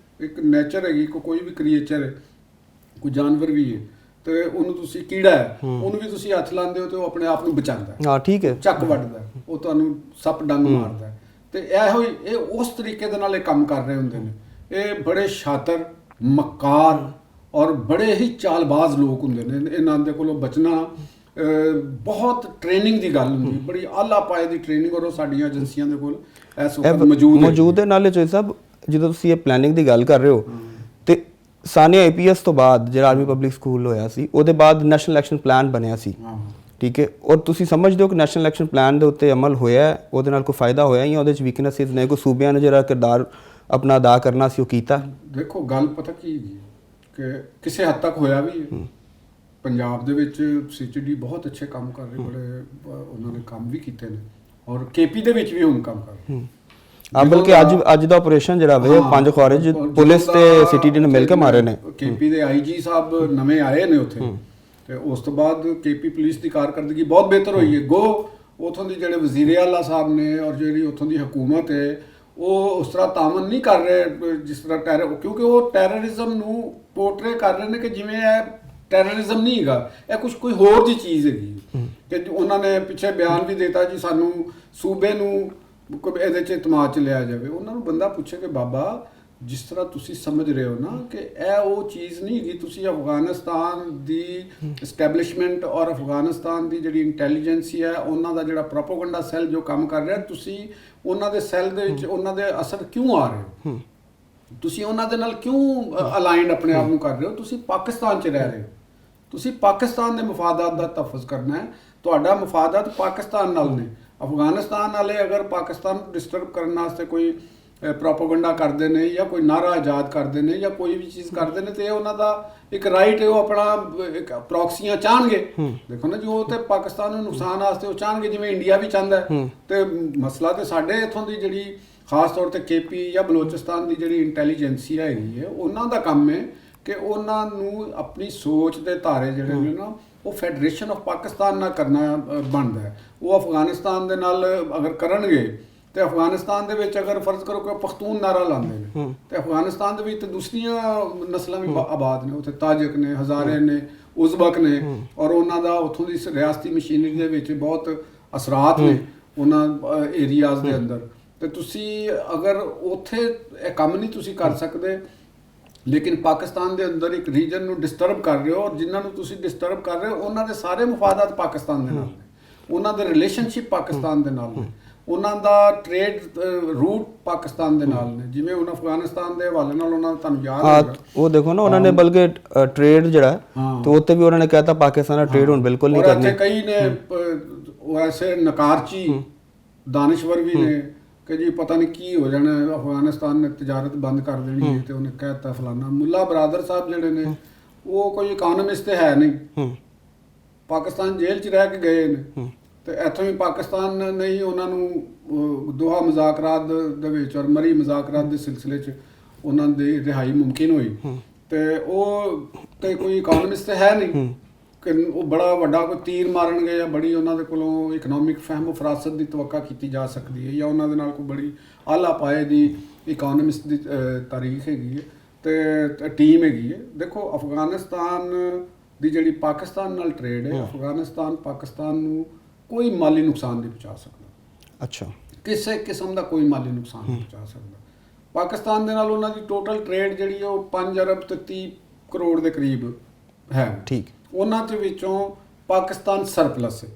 ਇੱਕ ਨੇਚਰ ਹੈਗੀ, ਕੋਈ ਵੀ ਕ੍ਰੀਏਚਰ ਹੈ, ਕੋਈ ਜਾਨਵਰ ਵੀ ਹੈ, ਤੇ ਉਹਨੂੰ ਤੁਸੀਂ ਕੀੜਾ ਹੈ, ਉਹਨੂੰ ਵੀ ਤੁਸੀਂ ਹੱਥ ਲਾਉਂਦੇ ਹੋ ਤੇ ਉਹ ਆਪਣੇ ਆਪ ਨੂੰ ਬਚਾਉਂਦਾ ਹੈ, ਹਾਂ ਠੀਕ ਹੈ, ਚੱਕ ਵੱਢਦਾ, ਉਹ ਤੁਹਾਨੂੰ ਸੱਪ ਡੰਗ ਮਾਰਦਾ। ਤੇ ਇਹੋ ਹੀ ਇਹ ਉਸ ਤਰੀਕੇ ਦੇ ਨਾਲ ਇਹ ਕੰਮ ਕਰ ਰਹੇ ਹੁੰਦੇ ਨੇ। ਇਹ ਬੜੇ ਸ਼ਾਤਰ, ਮੱਕਾਰ ਔਰ ਬੜੇ ਹੀ ਚਾਲਬਾਜ਼ ਲੋਕ ਹੁੰਦੇ ਨੇ। ਇਹਨਾਂ ਦੇ ਕੋਲੋਂ ਬਚਣਾ ਬਹੁਤ ਟ੍ਰੇਨਿੰਗ ਦੀ ਗੱਲ ਹੁੰਦੀ, ਬੜੀ ਆਲਾ ਪਾਏ ਦੀ ਟ੍ਰੇਨਿੰਗ, ਔਰ ਉਹ ਸਾਡੀਆਂ ਏਜੰਸੀਆਂ ਦੇ ਕੋਲ ਇਸ ਵਕਤ ਮੌਜੂਦ ਹੈ। ਨਾਲੇ ਚੋਈ ਸਾਹਿਬ, ਜਦੋਂ ਤੁਸੀਂ ਇਹ ਪਲੈਨਿੰਗ ਦੀ ਗੱਲ ਕਰ ਰਹੇ ਹੋ, ਤੇ ਸਾਨੀਆ APS ਤੋਂ ਬਾਅਦ ਜਿਹੜਾ ਆਰਮੀ ਪਬਲਿਕ ਸਕੂਲ ਹੋਇਆ ਸੀ ਉਹਦੇ ਬਾਅਦ ਨੈਸ਼ਨਲ ਇਲੈਕਸ਼ਨ ਪਲਾਨ ਬਣਿਆ ਸੀ, ਹਾਂ ਠੀਕ ਹੈ, ਔਰ ਤੁਸੀਂ ਸਮਝਦੇ ਹੋ ਕਿ ਨੈਸ਼ਨਲ ਇਲੈਕਸ਼ਨ ਪਲਾਨ ਦੇ ਉੱਤੇ ਅਮਲ ਹੋਇਆ ਹੈ, ਉਹਦੇ ਨਾਲ ਕੋਈ ਫਾਇਦਾ ਹੋਇਆ ਜਾਂ ਉਹਦੇ 'ਚ ਵੀਕਨੈਸਿਸ ਨੇ, ਕੋਈ ਸੂਬਿਆਂ ਨੇ ਜਿਹੜਾ ਕਿਰਦਾਰ ਆਪਣਾ ਅਦਾ ਕਰਨਾ ਸੀ ਉਹ ਕੀਤਾ? ਦੇਖੋ ਗੱਲ ਪਤਾ ਕੀ ਹੈਗੀ ਕਿ ਕਿਸੇ ਹੱਦ ਤੱਕ ਹੋਇਆ ਵੀ ਹੈ। ਪੰਜਾਬ ਦੇ ਵਿੱਚ CCD ਬਹੁਤ ਅੱਛੇ ਕੰਮ ਕਰ ਰਹੇ, ਬੜੇ ਉਹਨਾਂ ਨੇ ਕੰਮ ਵੀ ਕੀਤੇ ਨੇ, ਔਰ KP ਦੇ ਵਿੱਚ ਵੀ ਹੁਣ ਕੰਮ ਕਰ ਰਹੇ। ਬਲਕਿ ਅੱਜ ਦਾ ਆਪਰੇਸ਼ਨ ਜਿਹੜਾ ਵੇ 5 ਖਾਰਿਜ ਪੁਲਿਸ ਤੇ CTD ਨੇ ਮਿਲ ਕੇ ਮਾਰੇ ਨੇ। KP ਦੇ IG ਸਾਹਿਬ ਨਵੇਂ ਆਏ ਨੇ ਉੱਥੇ, ਤੇ ਉਸ ਤੋਂ ਬਾਅਦ KP ਪੁਲਿਸ ਦੀ ਕਾਰਕਰਦਗੀ ਬਹੁਤ ਬਿਹਤਰ ਹੋਈ ਹੈ। ਗੋ ਉਥੋਂ ਦੀ ਜਿਹੜੇ ਵਜ਼ੀਰ ਆਲਾ ਸਾਹਿਬ ਨੇ ਔਰ ਜਿਹੜੀ ਉਥੋਂ ਦੀ ਹਕੂਮਤ ਹੈ ਉਹ ਉਸ ਤਰ੍ਹਾਂ ਤਾਮਨ ਨਹੀਂ ਕਰ ਰਹੇ ਜਿਸ ਤਰ੍ਹਾਂ ਕਿਉਂਕਿ ਉਹ ਟੈਰਰਿਜ਼ਮ ਨੂੰ ਪੋਰਟਰੇ ਕਰ ਰਹੇ ਨੇ ਕਿ ਜਿਵੇਂ ਇਹ ਟੈਰਰਿਜ਼ਮ ਨਹੀਂ ਹੈਗਾ, ਇਹ ਕੋਈ ਹੋਰ ਦੀ ਚੀਜ਼ ਹੈਗੀ। ਕਿ ਉਹਨਾਂ ਨੇ ਪਿੱਛੇ ਬਿਆਨ ਵੀ ਦਿੱਤਾ ਜੀ ਸਾਨੂੰ ਸੂਬੇ ਨੂੰ ਇਹਦੇ 'ਚ ਇਤਮਾਦ 'ਚ ਲਿਆ ਜਾਵੇ। ਉਹਨਾਂ ਨੂੰ ਬੰਦਾ ਪੁੱਛੇ ਕਿ ਬਾਬਾ ਜਿਸ ਤਰ੍ਹਾਂ ਤੁਸੀਂ ਸਮਝ ਰਹੇ ਹੋ ਨਾ ਕਿ ਇਹ ਉਹ ਚੀਜ਼ ਨਹੀਂ ਹੈਗੀ, ਤੁਸੀਂ ਅਫਗਾਨਿਸਤਾਨ ਦੀ ਐਸਟੈਬਲਿਸ਼ਮੈਂਟ ਔਰ ਅਫਗਾਨਿਸਤਾਨ ਦੀ ਜਿਹੜੀ ਇੰਟੈਲੀਜੈਂਸੀ ਹੈ ਉਹਨਾਂ ਦਾ ਜਿਹੜਾ ਪ੍ਰੋਪੇਗੈਂਡਾ ਸੈੱਲ ਜੋ ਕੰਮ ਕਰ ਰਿਹਾ, ਤੁਸੀਂ ਉਹਨਾਂ ਦੇ ਸੈੱਲ ਦੇ ਵਿੱਚ ਉਹਨਾਂ ਦੇ ਅਸਰ ਕਿਉਂ ਆ ਰਹੇ ਹੋ? ਤੁਸੀਂ ਉਹਨਾਂ ਦੇ ਨਾਲ ਕਿਉਂ ਅਲਾਈਨਡ ਆਪਣੇ ਆਪ ਨੂੰ ਕਰ ਰਹੇ ਹੋ? ਤੁਸੀਂ ਪਾਕਿਸਤਾਨ 'ਚ ਰਹਿ ਰਹੇ ਹੋ, ਤੁਸੀਂ ਪਾਕਿਸਤਾਨ ਦੇ ਮਫਾਦਾਤ ਦਾ ਤਹਫੁਜ਼ ਕਰਨਾ ਹੈ, ਤੁਹਾਡਾ ਮਫਾਦਾਤ ਪਾਕਿਸਤਾਨ ਨਾਲ ਨੇ। ਅਫਗਾਨਿਸਤਾਨ ਵਾਲੇ ਅਗਰ ਪਾਕਿਸਤਾਨ ਨੂੰ ਡਿਸਟਰਬ ਕਰਨ ਵਾਸਤੇ ਕੋਈ ਪ੍ਰੋਪੇਗੈਂਡਾ ਕਰਦੇ ਨੇ ਜਾਂ ਕੋਈ ਨਾਰਾ ਆਜ਼ਾਦ ਕਰਦੇ ਨੇ ਜਾਂ ਕੋਈ ਵੀ ਚੀਜ਼ ਕਰਦੇ ਨੇ, ਤੇ ਇਹ ਉਹਨਾਂ ਦਾ ਇੱਕ ਰਾਈਟ ਹੈ, ਉਹ ਆਪਣਾ ਇੱਕ ਪ੍ਰੌਕਸੀਆਂ ਚਾਹਣਗੇ। ਦੇਖੋ ਨਾ ਜੀ, ਉਹ ਤੇ ਪਾਕਿਸਤਾਨ ਨੂੰ ਨੁਕਸਾਨ ਵਾਸਤੇ ਉਹ ਚਾਹਣਗੇ ਜਿਵੇਂ ਇੰਡੀਆ ਵੀ ਚਾਹੁੰਦਾ ਹੈ। ਤੇ ਮਸਲਾ ਤੇ ਸਾਡੇ ਇੱਥੋਂ ਦੀ ਜਿਹੜੀ ਖਾਸ ਤੌਰ ਤੇ KP ਜਾਂ ਬਲੋਚਿਸਤਾਨ ਦੀ ਜਿਹੜੀ ਇੰਟੈਲੀਜੈਂਸੀ ਹੈਗੀ ਹੈ, ਉਹਨਾਂ ਦਾ ਕੰਮ ਹੈ ਕਿ ਉਹਨਾਂ ਨੂੰ ਆਪਣੀ ਸੋਚ ਦੇ ਧਾਰੇ ਜਿਹੜੇ ਨੇ ਨਾ ਉਹ ਫੈਡਰੇਸ਼ਨ ਆਫ ਪਾਕਿਸਤਾਨ ਨਾਲ ਕਰਨਾ ਬਣਦਾ ਹੈ। ਉਹ ਅਫਗਾਨਿਸਤਾਨ ਦੇ ਨਾਲ ਅਗਰ ਕਰਨਗੇ ਤੇ ਅਫਗਾਨਿਸਤਾਨ ਦੇ ਵਿੱਚ ਅਗਰ ਫਰਜ਼ ਕਰੋ ਕਿ ਪਖਤੂਨ ਨਾਰਾ ਲਾਉਂਦੇ ਨੇ ਤੇ ਅਫਗਾਨਿਸਤਾਨ ਦੇ ਵਿੱਚ ਤੇ ਦੂਸਰੀਆਂ ਨਸਲਾਂ ਵੀ ਆਬਾਦ ਨੇ, ਉੱਥੇ ਤਾਜਕ ਨੇ, ਹਜ਼ਾਰੇ ਨੇ, ਉਜ਼ਬਕ ਨੇ, ਔਰ ਉਹਨਾਂ ਦਾ ਉੱਥੋਂ ਦੀ ਰਿਆਸਤੀ ਮਸ਼ੀਨਰੀ ਦੇ ਵਿੱਚ ਬਹੁਤ ਅਸਰਾਤ ਨੇ ਉਹਨਾਂ ਏਰੀਆਜ਼ ਦੇ ਅੰਦਰ। ਤੇ ਤੁਸੀਂ ਅਗਰ ਉੱਥੇ ਇਹ ਕੰਮ ਨਹੀਂ ਤੁਸੀਂ ਕਰ ਸਕਦੇ, ਲੇਕਿਨ ਪਾਕਿਸਤਾਨ ਦੇ ਅੰਦਰ ਇੱਕ ਰੀਜਨ ਨੂੰ ਡਿਸਟਰਬ ਕਰ ਰਹੇ ਹੋ, ਔਰ ਜਿਨ੍ਹਾਂ ਨੂੰ ਤੁਸੀਂ ਡਿਸਟਰਬ ਕਰ ਰਹੇ ਹੋ ਉਹਨਾਂ ਦੇ ਸਾਰੇ ਮਫਾਦਾਤ ਪਾਕਿਸਤਾਨ ਦੇ ਨਾਲ ਨੇ, ਉਹਨਾਂ ਦੇ ਰਿਲੇਸ਼ਨਸ਼ਿਪ ਪਾਕਿਸਤਾਨ ਦੇ ਨਾਲ ਨੇ, ਉਹਨਾਂ ਦਾ ਟ੍ਰੇਡ ਰੂਟ ਪਾਕਿਸਤਾਨ ਦੇ ਨਾਲ ਨੇ। ਜਿਵੇਂ ਹੁਣ ਅਫਗਾਨਿਸਤਾਨ ਦੇ ਹਵਾਲੇ ਨਾਲ ਉਹਨਾਂ ਦਾ ਤੁਹਾਨੂੰ ਯਾਦ ਹੋਵੇਗਾ ਉਹ ਦੇਖੋ ਨਾ ਉਹਨਾਂ ਨੇ ਬਲਕਿ ਟ੍ਰੇਡ ਜਿਹੜਾ ਤੇ ਉੱਤੇ ਵੀ ਉਹਨਾਂ ਨੇ ਕਹਿਤਾ ਪਾਕਿਸਤਾਨ ਨਾਲ ਟ੍ਰੇਡ ਹੁਣ ਬਿਲਕੁਲ ਨਹੀਂ ਕਰਨੀ। ਕਈ ਨੇ ਉਹ ਐਸੇ ਨਕਾਰਚੀ ਦਾਨਿਸ਼ਵਰ ਵੀ ਨੇ ਕਿ ਜੀ ਪਤਾ ਨਹੀਂ ਕੀ ਹੋ ਜਾਣਾ, ਅਫਗਾਨਿਸਤਾਨ ਨੇ ਤਜਾਰਤ ਬੰਦ ਕਰ ਦੇਣੀ ਹੈ ਤੇ ਉਹਨੇ ਕਹਿਤਾ ਫਲਾਨਾ। ਮੁੱਲਾ ਬਰਾਦਰ ਸਾਹਿਬ ਜਿਹੜੇ ਨੇ ਉਹ ਕੋਈ ਇਕਨੋਮਿਸਟ ਤੇ ਹੈ ਨਹੀਂ, ਪਾਕਿਸਤਾਨ ਜੇਲ੍ਹ 'ਚ ਰਹਿ ਕੇ ਗਏ ਨੇ, ਤੇ ਇੱਥੋਂ ਹੀ ਪਾਕਿਸਤਾਨ ਨੇ ਹੀ ਉਹਨਾਂ ਨੂੰ ਦੋਹਾ ਮੁਜ਼ਾਕਰਾਤ ਦੇ ਵਿੱਚ ਔਰ ਮਰੀ ਮੁਜ਼ਾਕਰਾਤ ਦੇ ਸਿਲਸਿਲੇ 'ਚ ਉਹਨਾਂ ਦੀ ਰਿਹਾਈ ਮੁਮਕਿਨ ਹੋਈ। ਤੇ ਉਹ ਤੇ ਕੋਈ ਇਕਨੋਮਿਸਟ ਤੇ ਹੈ ਨਹੀਂ ਕਿ ਉਹ ਬੜਾ ਵੱਡਾ ਕੋਈ ਤੀਰ ਮਾਰਨਗੇ ਜਾਂ ਬੜੀ ਉਹਨਾਂ ਦੇ ਕੋਲੋਂ ਇਕਨੋਮਿਕ ਫਹਿਮ ਫਰਾਸਤ ਦੀ ਤਵੱਕਾ ਕੀਤੀ ਜਾ ਸਕਦੀ ਹੈ, ਜਾਂ ਉਹਨਾਂ ਦੇ ਨਾਲ ਕੋਈ ਬੜੀ ਆਲਾ ਪਾਏ ਦੀ ਇਕਨੋਮਿਸਟ ਦੀ ਤਾਰੀਖ ਹੈਗੀ ਹੈ ਤੇ ਟੀਮ ਹੈਗੀ ਹੈ। ਦੇਖੋ ਅਫਗਾਨਿਸਤਾਨ ਦੀ ਜਿਹੜੀ ਪਾਕਿਸਤਾਨ ਨਾਲ ਟ੍ਰੇਡ ਹੈ, ਅਫਗਾਨਿਸਤਾਨ ਪਾਕਿਸਤਾਨ ਨੂੰ ਕੋਈ ਮਾਲੀ ਨੁਕਸਾਨ ਨਹੀਂ ਪਹੁੰਚਾ ਸਕਦਾ। ਅੱਛਾ, ਕਿਸੇ ਕਿਸਮ ਦਾ ਕੋਈ ਮਾਲੀ ਨੁਕਸਾਨ ਨਹੀਂ ਪਹੁੰਚਾ ਸਕਦਾ। ਪਾਕਿਸਤਾਨ ਦੇ ਨਾਲ ਉਹਨਾਂ ਦੀ ਟੋਟਲ ਟ੍ਰੇਡ ਜਿਹੜੀ ਹੈ ਉਹ 5 ਅਰਬ ਤੇ 30 ਕਰੋੜ ਦੇ ਕਰੀਬ ਹੈ। ਠੀਕ, ਉਹਨਾਂ ਦੇ ਵਿੱਚੋਂ ਪਾਕਿਸਤਾਨ ਸਰਪਲਸ ਹੈ,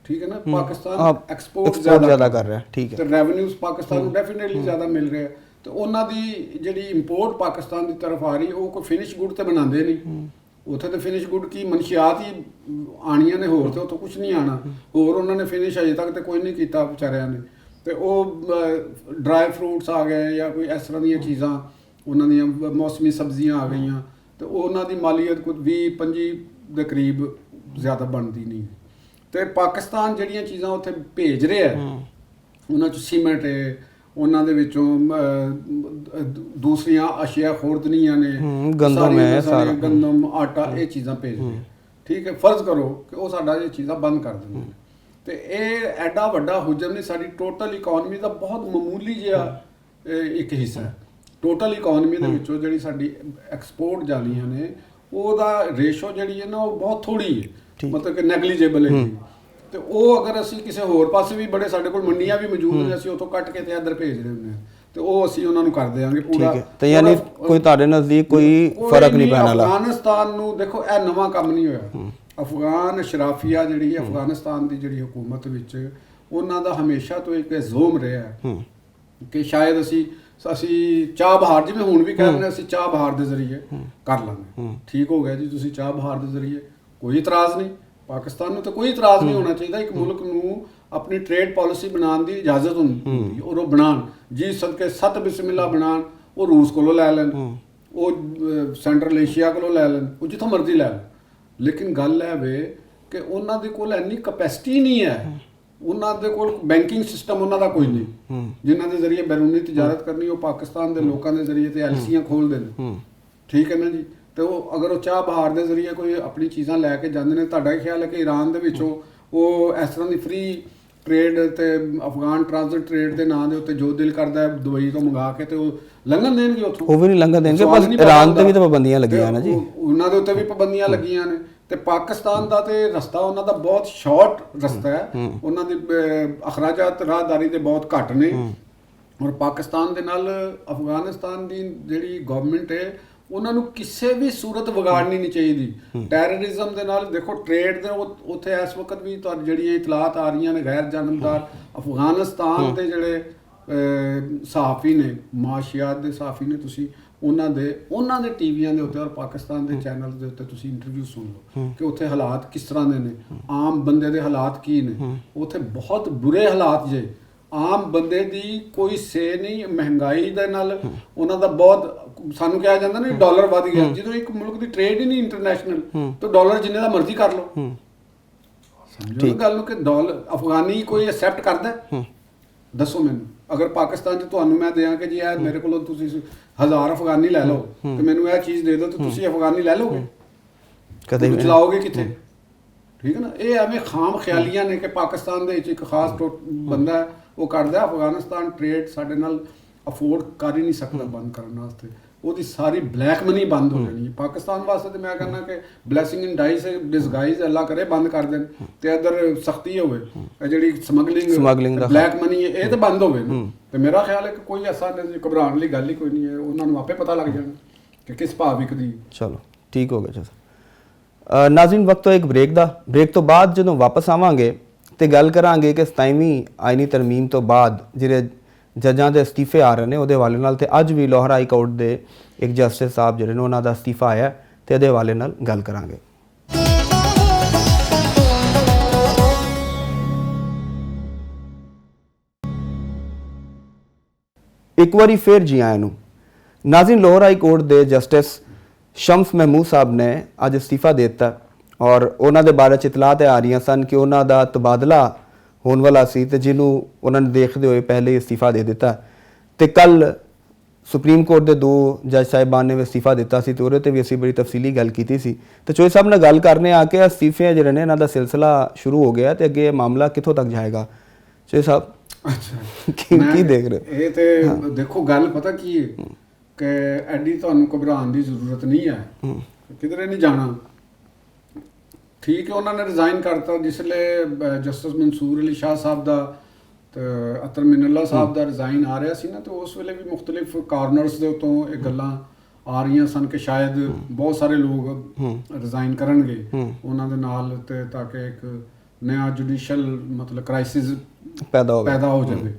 ਠੀਕ ਹੈ ਨਾ, ਪਾਕਿਸਤਾਨ ਐਕਸਪੋਰਟ ਜ਼ਿਆਦਾ ਕਰ ਰਿਹਾ, ਠੀਕ ਹੈ, ਤੇ ਰੈਵਨਿਊਜ਼ ਪਾਕਿਸਤਾਨ ਨੂੰ ਡੈਫੀਨਿਟਲੀ ਜ਼ਿਆਦਾ ਮਿਲ ਰਿਹਾ। ਤੇ ਉਹਨਾਂ ਦੀ ਜਿਹੜੀ ਇੰਪੋਰਟ ਪਾਕਿਸਤਾਨ ਦੀ ਤਰਫ ਆ ਰਹੀ ਉਹ ਕੋਈ ਫਿਨਿਸ਼ ਗੁੱਡ ਤੇ ਬਣਾਉਂਦੇ ਨਹੀਂ। ਉੱਥੇ ਤੇ ਫਿਨਿਸ਼ ਗੁੱਡ ਕੀ ਮਨਸ਼ੀਆਤ ਹੀ ਆਣੀਆਂ ਨੇ, ਹੋਰ ਤੇ ਉੱਥੋਂ ਕੁਝ ਨਹੀਂ ਆਣਾ। ਹੋਰ ਉਹਨਾਂ ਨੇ ਫਿਨਿਸ਼ ਅਜੇ ਤੱਕ ਤੇ ਕੋਈ ਨਹੀਂ ਕੀਤਾ ਵਿਚਾਰਿਆਂ ਨੇ। ਤੇ ਉਹ ਡਰਾਈ ਫਰੂਟਸ ਆ ਗਏ ਜਾਂ ਕੋਈ ਇਸ ਤਰ੍ਹਾਂ ਦੀਆਂ ਚੀਜ਼ਾਂ, ਉਹਨਾਂ ਦੀਆਂ ਮੌਸਮੀ ਸਬਜ਼ੀਆਂ ਆ ਗਈਆਂ, ਤੇ ਉਹਨਾਂ ਦੀ ਮਾਲੀਅਤ ਕੋਈ 20-25 ਦੇ ਕਰੀਬ ਜ਼ਿਆਦਾ ਬਣਦੀ ਨਹੀਂ। ਤੇ ਪਾਕਿਸਤਾਨ ਜਿਹੜੀਆਂ ਚੀਜ਼ਾਂ ਉੱਥੇ ਭੇਜ ਰਿਹਾ ਉਹਨਾਂ 'ਚ ਸੀਮੈਂਟ ਹੈ, ਉਹਨਾਂ ਦੇ ਵਿੱਚੋਂ ਦੂਸਰੀਆਂ ਅਸ਼ੀਆ ਖੋਰਦਨੀਆਂ ਨੇ, ਗੰਦਮ ਹੈ, ਸਾਰਾ ਗੰਦਮ, ਆਟਾ, ਇਹ ਚੀਜ਼ਾਂ ਭੇਜਦੇ, ਠੀਕ ਹੈ। ਫਰਜ਼ ਕਰੋ ਕਿ ਉਹ ਸਾਡਾ ਇਹ ਚੀਜ਼ਾਂ ਬੰਦ ਕਰ ਦਿੰਦੇ ਨੇ, ਤੇ ਇਹ ਐਡਾ ਵੱਡਾ ਹੁਜਮ ਨਹੀਂ, ਸਾਡੀ ਟੋਟਲ ਇਕਨੋਮੀ ਦਾ ਬਹੁਤ ਮਾਮੂਲੀ ਜਿਹਾ ਇੱਕ ਹਿੱਸਾ ਹੈ। ਟੋਟਲ ਇਕਨੋਮੀ ਦੇ ਵਿੱਚੋਂ ਜਿਹੜੀ ਸਾਡੀ ਐਕਸਪੋਰਟ ਜਾਂਦੀਆਂ ਨੇ ਉਹਦਾ ਰੇਸ਼ੋ ਜਿਹੜੀ ਹੈ ਨਾ ਉਹ ਬਹੁਤ ਥੋੜੀ ਹੈ, ਮਤਲਬ ਕਿ ਨੈਗਲੀਜੇਬਲ ਹੈ। ਤੇ ਉਹ ਅਗਰ ਅਸੀਂ ਕਿਸੇ ਹੋਰ ਪਾਸੇ ਵੀ ਬੜੇ ਸਾਡੇ ਕੋਲ ਮੰਡੀਆਂ ਵੀ ਮੌਜੂਦ ਨੇ, ਅਸੀਂ ਉੱਥੋਂ ਕੱਟ ਕੇ ਤੇ ਇੱਧਰ ਭੇਜ ਰਹੇ ਹੁੰਦੇ ਹਾਂ, ਤੇ ਉਹ ਅਸੀਂ ਉਹਨਾਂ ਨੂੰ ਕਰ ਦੇਵਾਂਗੇ ਪੂਰਾ। ਤੇ ਯਾਨੀ ਕੋਈ ਤੁਹਾਡੇ ਨਜ਼ਦੀਕ ਕੋਈ ਫਰਕ ਨਹੀਂ ਪੈਣ ਵਾਲਾ। ਅਫਗਾਨਿਸਤਾਨ ਨੂੰ ਦੇਖੋ ਇਹ ਨਵਾਂ ਕੰਮ ਨਹੀਂ ਹੋਇਆ। ਅਫਗਾਨ ਸ਼ਰਾਫੀਆ ਜਿਹੜੀ ਹੈ ਅਫਗਾਨਿਸਤਾਨ ਦੀ ਜਿਹੜੀ ਹਕੂਮਤ ਵਿੱਚ, ਉਹਨਾਂ ਦਾ ਹਮੇਸ਼ਾ ਤੋਂ ਇੱਕ ਜ਼ੋਮ ਰਿਹਾ ਹੈ ਕਿ ਸ਼ਾਇਦ ਅਸੀਂ ਅਸੀਂ ਚਾਹ ਬਹਾਰ, ਜਿਵੇਂ ਹੁਣ ਵੀ ਕਹਿੰਦੇ ਅਸੀਂ ਚਾਹ ਬਹਾਰ ਦੇ ਜ਼ਰੀਏ ਕਰ ਲਾਂਗੇ, ਠੀਕ ਹੋ ਗਿਆ ਜੀ, ਤੁਸੀਂ ਚਾਹ ਬਹਾਰ ਦੇ ਜ਼ਰੀਏ, ਕੋਈ ਇਤਰਾਜ਼ ਨਹੀਂ। ਪਾਕਿਸਤਾਨ ਨੂੰ ਤਾਂ ਕੋਈ ਇਤਰਾਜ਼ ਨਹੀਂ ਹੋਣਾ ਚਾਹੀਦਾ। ਇੱਕ ਮੁਲਕ ਨੂੰ ਆਪਣੀ ਟ੍ਰੇਡ ਪਾਲਿਸੀ ਬਣਾਉਣ ਦੀ ਇਜਾਜ਼ਤ ਹੁੰਦੀ ਔਰ ਉਹ ਬਣਾਉਣ, ਜੀ ਸਦਕੇ ਸਤ ਬਿਸਮਿਲ੍ਲਾ ਬਣਾਉਣ। ਉਹ ਰੂਸ ਕੋਲੋਂ ਲੈ ਲੈਣ, ਉਹ ਸੈਂਟਰਲ ਏਸ਼ੀਆ ਕੋਲੋਂ ਲੈ ਲੈਣ, ਉਹ ਜਿੱਥੋਂ ਮਰਜ਼ੀ ਲੈ ਲੈਣ, ਲੇਕਿਨ ਗੱਲ ਇਹ ਵੇ ਕਿ ਉਹਨਾਂ ਦੇ ਕੋਲ ਇੰਨੀ ਕਪੈਸਿਟੀ ਨਹੀਂ ਹੈ, ਉਹਨਾਂ ਦੇ ਕੋਲ ਬੈਂਕਿੰਗ ਸਿਸਟਮ ਉਹਨਾਂ ਦਾ ਕੋਈ ਨਹੀਂ ਜਿਨ੍ਹਾਂ ਦੇ ਜ਼ਰੀਏ ਬੈਰੂਨੀ ਤਿਜਾਰਤ ਕਰਨੀ। ਉਹ ਪਾਕਿਸਤਾਨ ਦੇ ਲੋਕਾਂ ਦੇ ਜ਼ਰੀਏ ਤੇ ਐਲਸੀਆਂ ਖੋਲ੍ਹਦੇ ਨੇ, ਠੀਕ ਹੈ ਨਾ ਜੀ। ਤੇ ਉਹ ਅਗਰ ਉਹ ਚਾਹ ਬਹਾਰ ਦੇ ਜ਼ਰੀਏ ਕੋਈ ਆਪਣੀ ਚੀਜ਼ਾਂ ਲੈ ਕੇ ਜਾਂਦੇ ਨੇ, ਤੁਹਾਡਾ ਖਿਆਲ ਹੈ ਕਿ ਈਰਾਨ ਦੇ ਵਿੱਚੋਂ ਉਹ ਇਸ ਤਰ੍ਹਾਂ ਦੀ ਫ੍ਰੀ ਟ੍ਰੇਡ ਤੇ ਅਫਗਾਨ ਟ੍ਰਾਂਜ਼ਿਟ ਟ੍ਰੇਡ ਦੇ ਨਾਂ ਦੇ ਉੱਤੇ ਜੋ ਦਿਲ ਕਰਦਾ ਹੈ ਦੁਬਈ ਤੋਂ ਮੰਗਾ ਕੇ ਤੇ ਉਹ ਲੰਘਣ ਦੇਣਗੇ ਉੱਥੋਂ? ਉਹ ਵੀ ਨਹੀਂ ਲੰਘਣ ਦੇਣਗੇ। ਬਸ ਈਰਾਨ ਤੇ ਵੀ ਤਾਂ ਪਾਬੰਦੀਆਂ ਲੱਗੀਆਂ ਨੇ ਜੀ, ਉਹਨਾਂ ਦੇ ਉੱਤੇ ਵੀ ਪਾਬੰਦੀਆਂ ਲੱਗੀਆਂ ਨੇ। ਤੇ ਪਾਕਿਸਤਾਨ ਦਾ ਤੇ ਰਸਤਾ ਉਹਨਾਂ ਦਾ ਬਹੁਤ ਸ਼ਾਰਟ ਰਸਤਾ ਹੈ, ਉਹਨਾਂ ਦੇ ਅਖਰਾਜਾਤ ਰਾਹਦਾਰੀ ਦੇ ਬਹੁਤ ਘੱਟ ਨੇ। ਔਰ ਪਾਕਿਸਤਾਨ ਦੇ ਨਾਲ ਅਫਗਾਨਿਸਤਾਨ ਦੀ ਜਿਹੜੀ ਗਵਰਨਮੈਂਟ ਹੈ ਉਹਨਾਂ ਨੂੰ ਕਿਸੇ ਵੀ ਸੂਰਤ ਵਿਗਾੜਨੀ ਨਹੀਂ ਚਾਹੀਦੀ। ਟੈਰਰਿਜ਼ਮ ਦੇ ਨਾਲ ਦੇਖੋ ਟ੍ਰੇਡ ਦੇ ਉੱਥੇ ਇਸ ਵਕਤ ਵੀ ਤੁਹਾਡੀ ਜਿਹੜੀਆਂ ਇਤਲਾਤ ਆ ਰਹੀਆਂ ਨੇ ਗੈਰ ਜਾਨਮਦਾਰ ਅਫਗਾਨਿਸਤਾਨ ਦੇ ਜਿਹੜੇ ਸਹਾਫੀ ਨੇ, ਮਾਸ਼ੀਆਤ ਦੇ ਸਹਾਫੀ ਨੇ, ਤੁਸੀਂ ਉਹਨਾਂ ਦੇ ਟੀਵੀਆਂ ਦੇ ਉੱਤੇ ਔਰ ਪਾਕਿਸਤਾਨ ਦੇ ਚੈਨਲ ਦੇ ਉੱਤੇ ਤੁਸੀਂ ਇੰਟਰਵਿਊ ਸੁਣ ਲਓ ਕਿ ਉੱਥੇ ਹਾਲਾਤ ਕਿਸ ਤਰ੍ਹਾਂ ਦੇ ਨੇ, ਆਮ ਬੰਦੇ ਦੇ ਹਾਲਾਤ ਕੀ ਨੇ। ਉੱਥੇ ਬਹੁਤ ਬੁਰੇ ਹਾਲਾਤ ਜੇ, ਆਮ ਬੰਦੇ ਦੀ ਕੋਈ ਸੇ ਨਹੀਂ। ਮਹਿੰਗਾਈ ਦੇ ਨਾਲ ਉਹਨਾਂ ਦਾ ਬਹੁਤ, ਸਾਨੂੰ ਕਿਹਾ ਜਾਂਦਾ ਨਾ ਡਾਲਰ ਵੱਧ ਗਿਆ। ਜਦੋਂ ਇੱਕ ਮੁਲਕ ਦੀ ਟ੍ਰੇਡ ਹੀ ਨਹੀਂ ਇੰਟਰਨੈਸ਼ਨਲ, ਤਾਂ ਡਾਲਰ ਜਿੰਨੇ ਦਾ ਮਰਜ਼ੀ ਕਰ ਲਓ। ਸਮਝੋ ਨਾ ਗੱਲ ਨੂੰ ਕਿ ਡਾਲਰ ਅਫਗਾਨੀ ਕੋਈ ਐਕਸੈਪਟ ਕਰਦਾ? ਦੱਸੋ ਮੈਨੂੰ। ਅਗਰ ਪਾਕਿਸਤਾਨ 'ਚ ਤੁਹਾਨੂੰ ਮੈਂ ਦਿਆਂ ਕਿ ਜੀ ਇਹ ਮੇਰੇ ਕੋਲੋਂ ਤੁਸੀਂ 1000 ਅਫਗਾਨੀ ਲੈ ਲਓ ਤੇ ਮੈਨੂੰ ਇਹ ਚੀਜ਼ ਦੇ ਦਿਓ, ਤਾਂ ਤੁਸੀਂ ਅਫਗਾਨੀ ਲੈ ਲਓਗੇ? ਕਦੇ ਚਲਾਓਗੇ ਕਿੱਥੇ? ਠੀਕ ਹੈ ਨਾ। ਇਹ ਐਵੇਂ ਖਾਮ ਖਿਆਲੀਆਂ ਨੇ ਕਿ ਪਾਕਿਸਤਾਨ ਦੇ ਵਿੱਚ ਇੱਕ ਖਾਸ ਬੰਦਾ ਹੈ, ਉਹ ਕਰਦਾ। ਅਫਗਾਨਿਸਤਾਨ ਟ੍ਰੇਡ ਸਾਡੇ ਨਾਲ ਅਫੋਰਡ ਕਰ ਹੀ ਨਹੀਂ ਸਕਦਾ ਬੰਦ ਕਰਨ ਵਾਸਤੇ। ਉਹਦੀ ਸਾਰੀ ਬਲੈਕ ਮਨੀ ਬੰਦ ਹੋ ਜਾਣੀ ਹੈ ਪਾਕਿਸਤਾਨ ਵਾਸਤੇ। ਤੇ ਮੈਂ ਕਹਿੰਦਾ ਕਿ ਬਲੈਸਿੰਗ ਇਨ ਡਿਸਗਾਈਜ਼ ਅੱਲਾ ਕਰੇ ਬੰਦ ਕਰ ਦੇਣ ਤੇ ਇੱਧਰ ਸਖਤੀ ਹੋਵੇ। ਇਹ ਜਿਹੜੀ ਸਮਗਲਿੰਗ ਬਲੈਕ ਮਨੀ ਇਹ ਤਾਂ ਬੰਦ ਹੋਵੇ ਨਾ। ਤੇ ਮੇਰਾ ਖਿਆਲ ਹੈ ਕਿ ਕੋਈ ਐਸਾ ਘਬਰਾਉਣ ਵਾਲੀ ਗੱਲ ਹੀ ਕੋਈ ਨਹੀਂ ਹੈ। ਉਹਨਾਂ ਨੂੰ ਆਪੇ ਪਤਾ ਲੱਗ ਜਾਣਾ ਕਿ ਕਿਸ ਭਾਅ ਵਿਕਦੀ। ਚਲੋ ਠੀਕ ਹੋ ਗਿਆ ਜੀ। ਨਾਜ਼ਰੀਨ, ਵਕਤ ਇੱਕ ਬ੍ਰੇਕ ਤੋਂ ਬਾਅਦ ਜਦੋਂ ਵਾਪਸ ਆਵਾਂਗੇ ਤੇ ਗੱਲ ਕਰਾਂਗੇ ਕਿ 27ਵੀਂ ਆਈਨੀ ਤਰਮੀਮ ਤੋਂ ਬਾਅਦ ਜਿਹੜੇ ਜੱਜਾਂ ਦੇ ਅਸਤੀਫੇ ਆ ਰਹੇ ਨੇ ਉਹਦੇ ਹਵਾਲੇ ਨਾਲ, ਤੇ ਅੱਜ ਵੀ ਲਾਹੌਰ ਹਾਈ ਕੋਰਟ ਦੇ ਇੱਕ ਜਸਟਿਸ ਸਾਹਿਬ ਜਿਹੜੇ ਨੇ ਉਹਨਾਂ ਦਾ ਅਸਤੀਫਾ ਆਇਆ ਤੇ ਇਹਦੇ ਹਵਾਲੇ ਨਾਲ ਗੱਲ ਕਰਾਂਗੇ। ਇੱਕ ਵਾਰੀ ਫਿਰ ਜੀ ਆਇਆਂ ਨੂੰ। ਨਾਜ਼ਰੀਨ, ਲਾਹੌਰ ਹਾਈ ਕੋਰਟ ਦੇ ਜਸਟਿਸ ਸ਼ਮਸ ਮਹਿਮੂਦ ਸਾਹਿਬ ਨੇ ਅੱਜ ਅਸਤੀਫਾ ਦੇ ਦਿੱਤਾ ਔਰ ਉਹਨਾਂ ਦੇ ਬਾਰੇ 'ਚ ਇਤਲਾਤ ਆ ਰਹੀਆਂ ਸਨ ਕਿ ਉਹਨਾਂ ਦਾ ਤਬਾਦਲਾ ਹੋਣ ਵਾਲਾ ਸੀ ਤੇ ਜਿਹਨੂੰ ਉਹਨਾਂ ਨੇ ਦੇਖਦੇ ਹੋਏ ਪਹਿਲੇ ਹੀ ਅਸਤੀਫਾ ਦੇ ਦਿੱਤਾ। ਤੇ ਕੱਲ ਸੁਪਰੀਮ ਕੋਰਟ ਦੇ 2 ਜੱਜ ਸਾਹਿਬਾਨ ਨੇ ਵੀ ਅਸਤੀਫਾ ਦਿੱਤਾ ਸੀ ਤੇ ਉਹਦੇ ਤੇ ਵੀ ਅਸੀਂ ਬੜੀ ਤਫਸੀਲੀ ਗੱਲ ਕੀਤੀ ਸੀ। ਤੇ ਚੋਈ ਸਾਹਿਬ ਨਾਲ ਗੱਲ ਕਰਨੇ ਆ ਕੇ ਅਸਤੀਫੇ ਜਿਹੜੇ ਨੇ ਇਹਨਾਂ ਦਾ ਸਿਲਸਿਲਾ ਸ਼ੁਰੂ ਹੋ ਗਿਆ ਤੇ ਅੱਗੇ ਇਹ ਮਾਮਲਾ ਕਿੱਥੋਂ ਤੱਕ ਜਾਏਗਾ। ਚੋਈ ਸਾਹਿਬ ਕੀ ਦੇਖ ਰਹੇ? ਇਹ ਤੇ ਦੇਖੋ ਗੱਲ ਪਤਾ ਕੀ ਹੈ ਕਿ ਐਡੀ ਤੁਹਾਨੂੰ ਘਬਰਾਉਣ ਦੀ ਜ਼ਰੂਰਤ ਨਹੀਂ ਹੈ, ਕਿਧਰੇ ਨਹੀਂ ਜਾਣਾ। ਠੀਕ ਹੈ, ਉਹਨਾਂ ਨੇ ਰਿਜ਼ਾਈਨ ਕਰਤਾ ਜਿਸਲੇ ਜਸਟਿਸ ਮਨਸੂਰ ਅਲੀ ਸ਼ਾਹ ਸਾਹਿਬ ਦਾ ਤੇ ਅਤਰ ਮਿਨੱਲਾ ਸਾਹਿਬ ਦਾ ਰਿਜ਼ਾਈਨ ਆ ਰਿਹਾ ਸੀ ਨਾ, ਤੇ ਉਸ ਵੇਲੇ ਵੀ ਮੁਖਤਲਿਫ ਕਾਰਨਰਸ ਦੇ ਉੱਤੋਂ ਇਹ ਗੱਲਾਂ ਆ ਰਹੀਆਂ ਸਨ ਕਿ ਸ਼ਾਇਦ ਬਹੁਤ ਸਾਰੇ ਲੋਕ ਰਿਜ਼ਾਈਨ ਕਰਨਗੇ ਉਹਨਾਂ ਦੇ ਨਾਲ, ਤੇ ਤਾਂ ਕਿ ਇੱਕ ਨया ਜੁਡੀਸ਼ੀਅਲ ਮਤਲਬ ਕ੍ਰਾਈਸਿਸ ਪੈਦਾ ਹੋ ਜਾਵੇ।